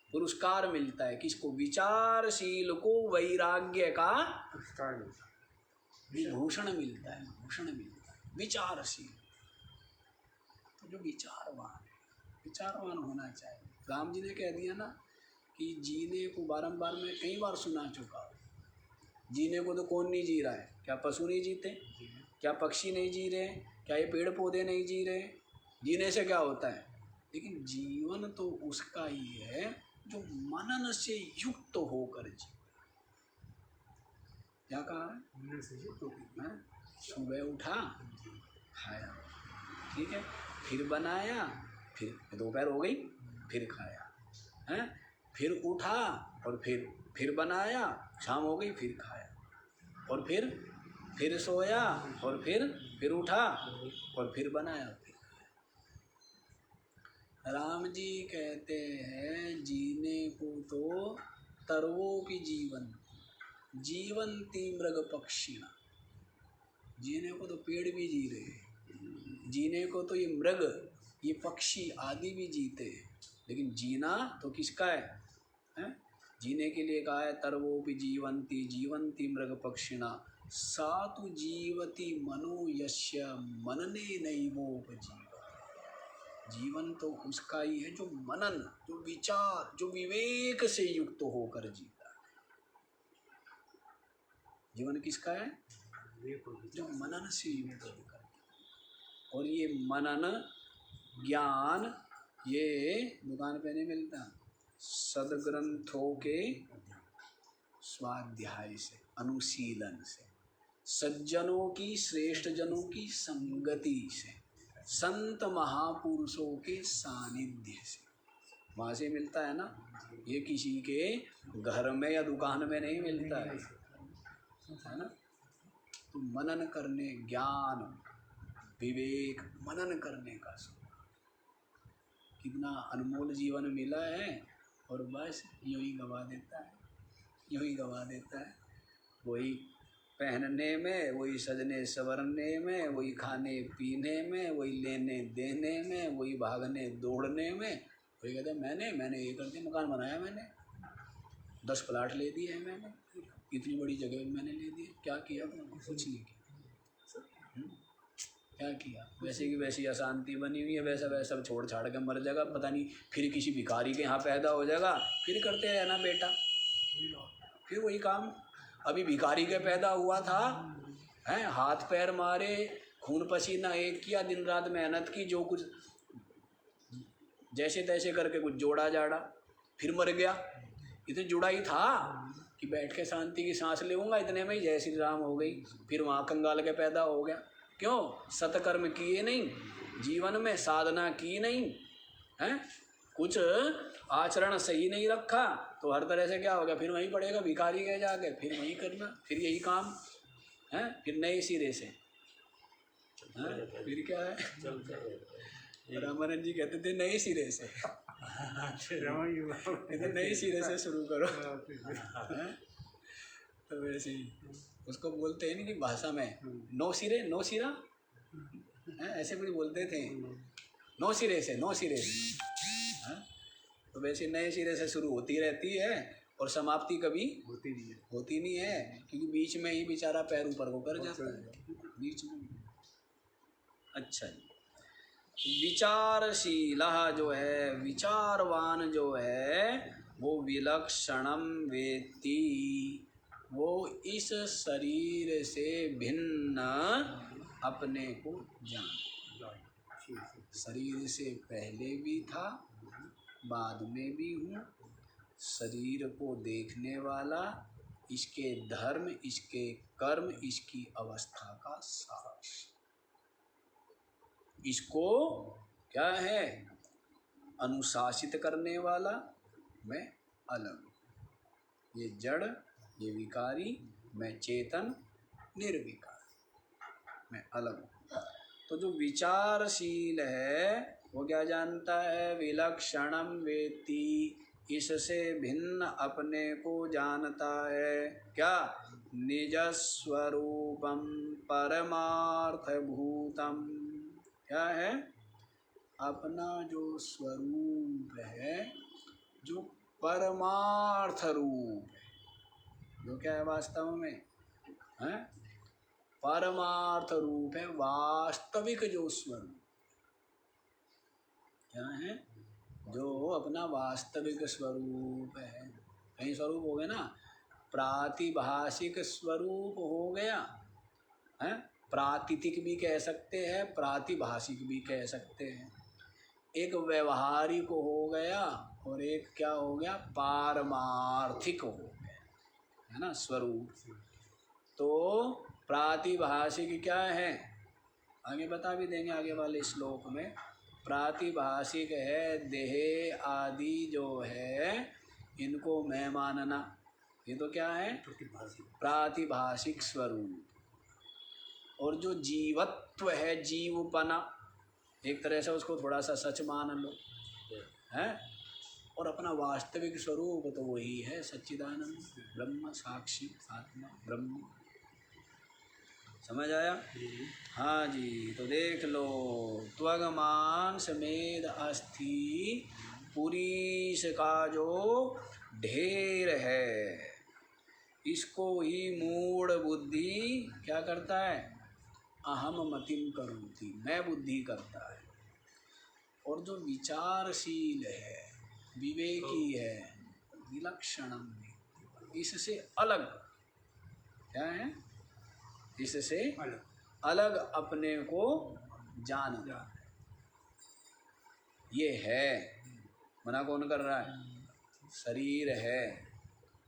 पुरस्कार मिलता है। किसको? विचारशील को वैराग्य का विभूषण मिलता है, भूषण मिलता है, विचारशील। तो जो विचारवान है, विचारवान होना चाहिए। राम जी ने कह दिया ना कि जीने को बारंबार मैं कई बार सुना चुका हूँ। जीने को तो कौन नहीं जी रहा है? क्या पशु नहीं जीते? क्या पक्षी नहीं जी रहे? क्या ये पेड़ पौधे नहीं जी रहे? जीने से क्या होता है? लेकिन जीवन तो उसका ही है जो मनन से युक्त होकर जी। क्या कहा है? मनन से युक्त होकर। सुबह उठा, खाया, ठीक है, फिर बनाया, फिर दोपहर हो गई, फिर खाया, है, फिर उठा और फिर बनाया, शाम हो गई, फिर खाया, और फिर सोया, और फिर उठा और फिर बनाया, फिर खाया। राम जी कहते हैं जीने को तो तरवोपि जीवन जीवंती मृग पक्षिणा। जीने को तो पेड़ भी जी रहे हैं, जीने को तो ये मृग, ये पक्षी आदि भी जीते हैं, लेकिन जीना तो किसका है? जीने के लिए कहा है तरवोपि जीवंती जीवंती मृग पक्षिणा सातु जीवति मनो यस्य मनने नैवोपजीव। जीवन तो उसका ही है जो मनन, जो विचार, जो विवेक से युक्त होकर जीता है। जीवन किसका है? जो मनन से युक्त होकर। और ये मनन ज्ञान ये दुकान पे नहीं मिलता, सदग्रंथों के स्वाध्याय से, अनुशीलन से, सज्जनों की, श्रेष्ठ जनों की संगति से, संत महापुरुषों के सानिध्य से, वहाँ से मिलता है ना। ये किसी के घर में या दुकान में नहीं मिलता है ना। तो मनन करने, ज्ञान विवेक मनन करने का कितना अनमोल जीवन मिला है, और बस यूँ ही गवा देता है, यूँ ही गवा देता है। वही पहनने में, वही सजने संवरने में, वही खाने पीने में, वही लेने देने में, वही भागने दौड़ने में। वही कहते हैं मैंने ये करके मकान बनाया, मैंने 10 प्लाट ले दिए हैं, मैंने इतनी बड़ी जगह मैंने ले दी। क्या किया? कुछ नहीं किया। क्या किया? वैसे की वैसी अशांति बनी हुई है, वैसा वैसा सब छोड़ छाड़ के मर जाएगा, पता नहीं फिर किसी भिखारी के यहाँ पैदा हो जाएगा, फिर करते रहना बेटा, फिर वही काम। अभी भिखारी के पैदा हुआ था, हैं, हाथ पैर मारे, खून पसीना एक किया, दिन रात मेहनत की, जो कुछ जैसे तैसे करके कुछ जोड़ा जाड़ा, फिर मर गया। इतने जुड़ा ही था कि बैठ के शांति की सांस लेऊंगा, इतने में ही जय श्री राम हो गई। फिर वहाँ कंगाल के पैदा हो गया। क्यों? सत्कर्म किए नहीं, जीवन में साधना की नहीं, हैं, कुछ आचरण सही नहीं रखा, तो हर तरह से क्या हो गया? फिर वहीं पड़ेगा भिखारी के जाके, फिर वहीं करना, फिर यही काम है, फिर नए सिरे से। फिर क्या है? रामानंद जी कहते थे नए सिरे से, नए सिरे से शुरू करो। तो वैसे ही उसको बोलते हैं इनकी भाषा में नौ सिरे, नौ सिरा हैं, ऐसे कुछ बोलते थे, नौ सिरे से, नौ सिरे से। हाँ? तो वैसे नए सिरे से शुरू होती रहती है और समाप्ति कभी होती नहीं है, क्योंकि बीच में ही बेचारा पैर ऊपर को कर जाता है बीच में। अच्छा जी, विचारशील जो है, विचारवान जो है, वो विलक्षणम वेत्ति, वो इस शरीर से भिन्न अपने को जान। शरीर से पहले भी था, बाद में भी हूँ, शरीर को देखने वाला, इसके धर्म, इसके कर्म, इसकी अवस्था का साक्षी। इसको क्या है, अनुशासित करने वाला मैं अलग, ये जड़, ये विकारी, मैं चेतन निर्विकार, मैं अलग। तो जो विचारशील है वो क्या जानता है, विलक्षणम वेत्ति, इससे भिन्न अपने को जानता है। क्या, निज स्वरूपम परमार्थ भूतम, क्या है, अपना जो स्वरूप है, जो परमार्थ रूप है, जो क्या है वास्तव में है, परमार्थ रूप है, वास्तविक जो स्वरूप क्या है, जो अपना वास्तविक स्वरूप है। कई स्वरूप हो गए ना, प्रातिभाषिक स्वरूप हो गया है, प्रातिथिक भी कह सकते हैं, प्रातिभाषिक भी कह सकते हैं। एक व्यवहारिक हो गया और एक क्या हो गया, पारमार्थिक हो गया, है ना स्वरूप। तो प्रातिभाषिक क्या है, आगे बता भी देंगे आगे वाले श्लोक में। प्रातिभाषिक है देह आदि जो है, इनको मैं मानना, ये तो क्या है, प्रातिभाषिक स्वरूप। और जो जीवत्व है, जीवपना, एक तरह से उसको थोड़ा सा सच मान लो है, और अपना वास्तविक स्वरूप तो वही है, सच्चिदानंद ब्रह्म, साक्षी आत्मा ब्रह्म। समझ आया? हाँ जी। तो देख लो, त्वग मांस मेद अस्थि पुरीश का जो ढेर है, इसको ही मूढ़ बुद्धि क्या करता है, अहम मतिम करोति, मैं बुद्धि करता है। और जो विचारशील है, विवेकी है, विलक्षणम, इससे अलग क्या है, इससे अलग अपने को जानना, ये है। मना कौन कर रहा है, शरीर है,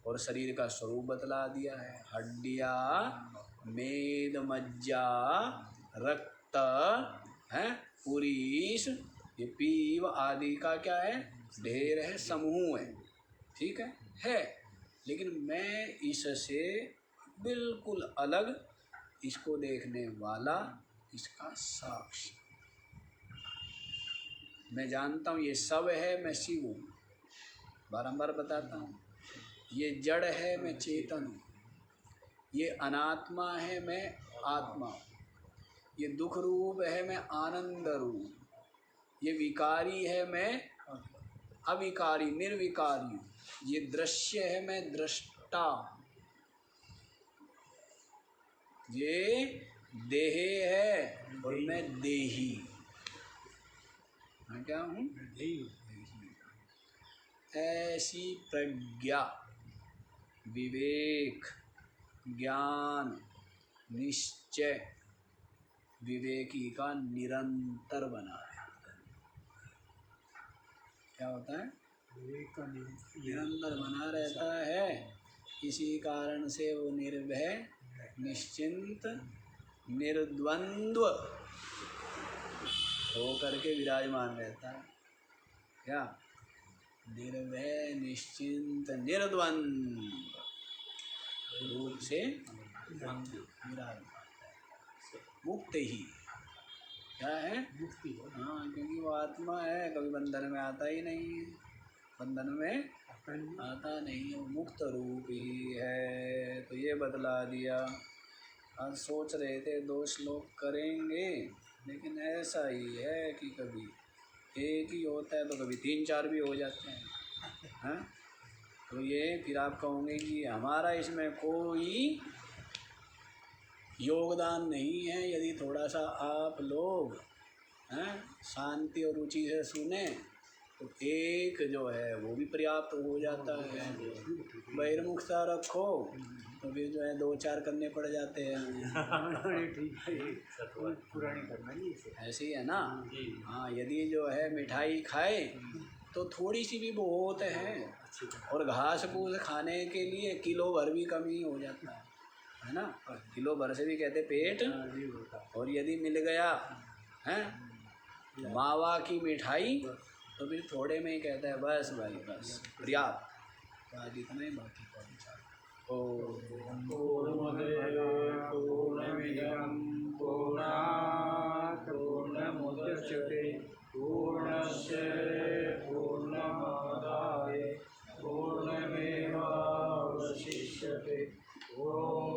और शरीर का स्वरूप बतला दिया है, हड्डियाँ, मेद, मज्जा, रक्त है, पुरीश, ये पीव आदि का क्या है, ढेर है, समूह है, ठीक है। लेकिन मैं इससे बिल्कुल अलग, इसको देखने वाला, इसका साक्षी। मैं जानता हूँ ये सब है, मैं शिव हूँ, बारंबार बताता हूँ। ये जड़ है, मैं चेतन हूँ। ये अनात्मा है, मैं आत्मा हूँ। ये दुख रूप है, मैं आनंद रूप। ये विकारी है, मैं अविकारी निर्विकारी हूँ। ये दृश्य है, मैं दृष्टा। ये देह है और मैं देही। मैं क्या हूँ, ऐसी प्रज्ञा, विवेक, ज्ञान, निश्चय विवेकी का निरंतर बना है। क्या होता है, विवेक का निरंतर बना रहता है। इसी कारण से वो निर्भय, निश्चिंत, निर्द्वंद्व हो करके विराजमान रहता है। क्या, निर्भय, निश्चिंत, निर्द्वंद्व रूप से विराजमान, मुक्त ही क्या है, मुक्ति। हाँ, क्योंकि वो आत्मा है, कभी बंधन में आता ही नहीं है, बंधन में आता नहीं, वो मुक्त रूप ही है। तो ये बतला दिया। आज सोच रहे थे 2 श्लोक करेंगे, लेकिन ऐसा ही है कि कभी एक ही होता है तो कभी 3-4 भी हो जाते हैं, हैं? तो ये फिर आप कहोगे कि हमारा इसमें कोई योगदान नहीं है। यदि थोड़ा सा आप लोग हैं शांति और रुचि से सुने तो एक जो है वो भी पर्याप्त हो जाता है। बहिर्मुखता रखो तो फिर जो है 2-4 करने पड़ जाते हैं। पुरानी करना नहीं ऐसे ही है ना। हाँ, यदि जो है मिठाई खाए तो थोड़ी सी भी बहुत है, और घास फूस खाने के लिए किलो भर भी कम ही हो जाता है ना। किलो भर से भी कहते पेट, और यदि मिल गया है मावा की मिठाई तो फिर थोड़े में ही कहता है बस भाई बस पर्याप्त। आज इतना ही, बाकी का विचार। ओम पूर्णमिदं पूर्णात् पूर्णमुदच्यते पूर्णस्य पूर्णमादाय पूर्णमेवावशिष्यते। ओम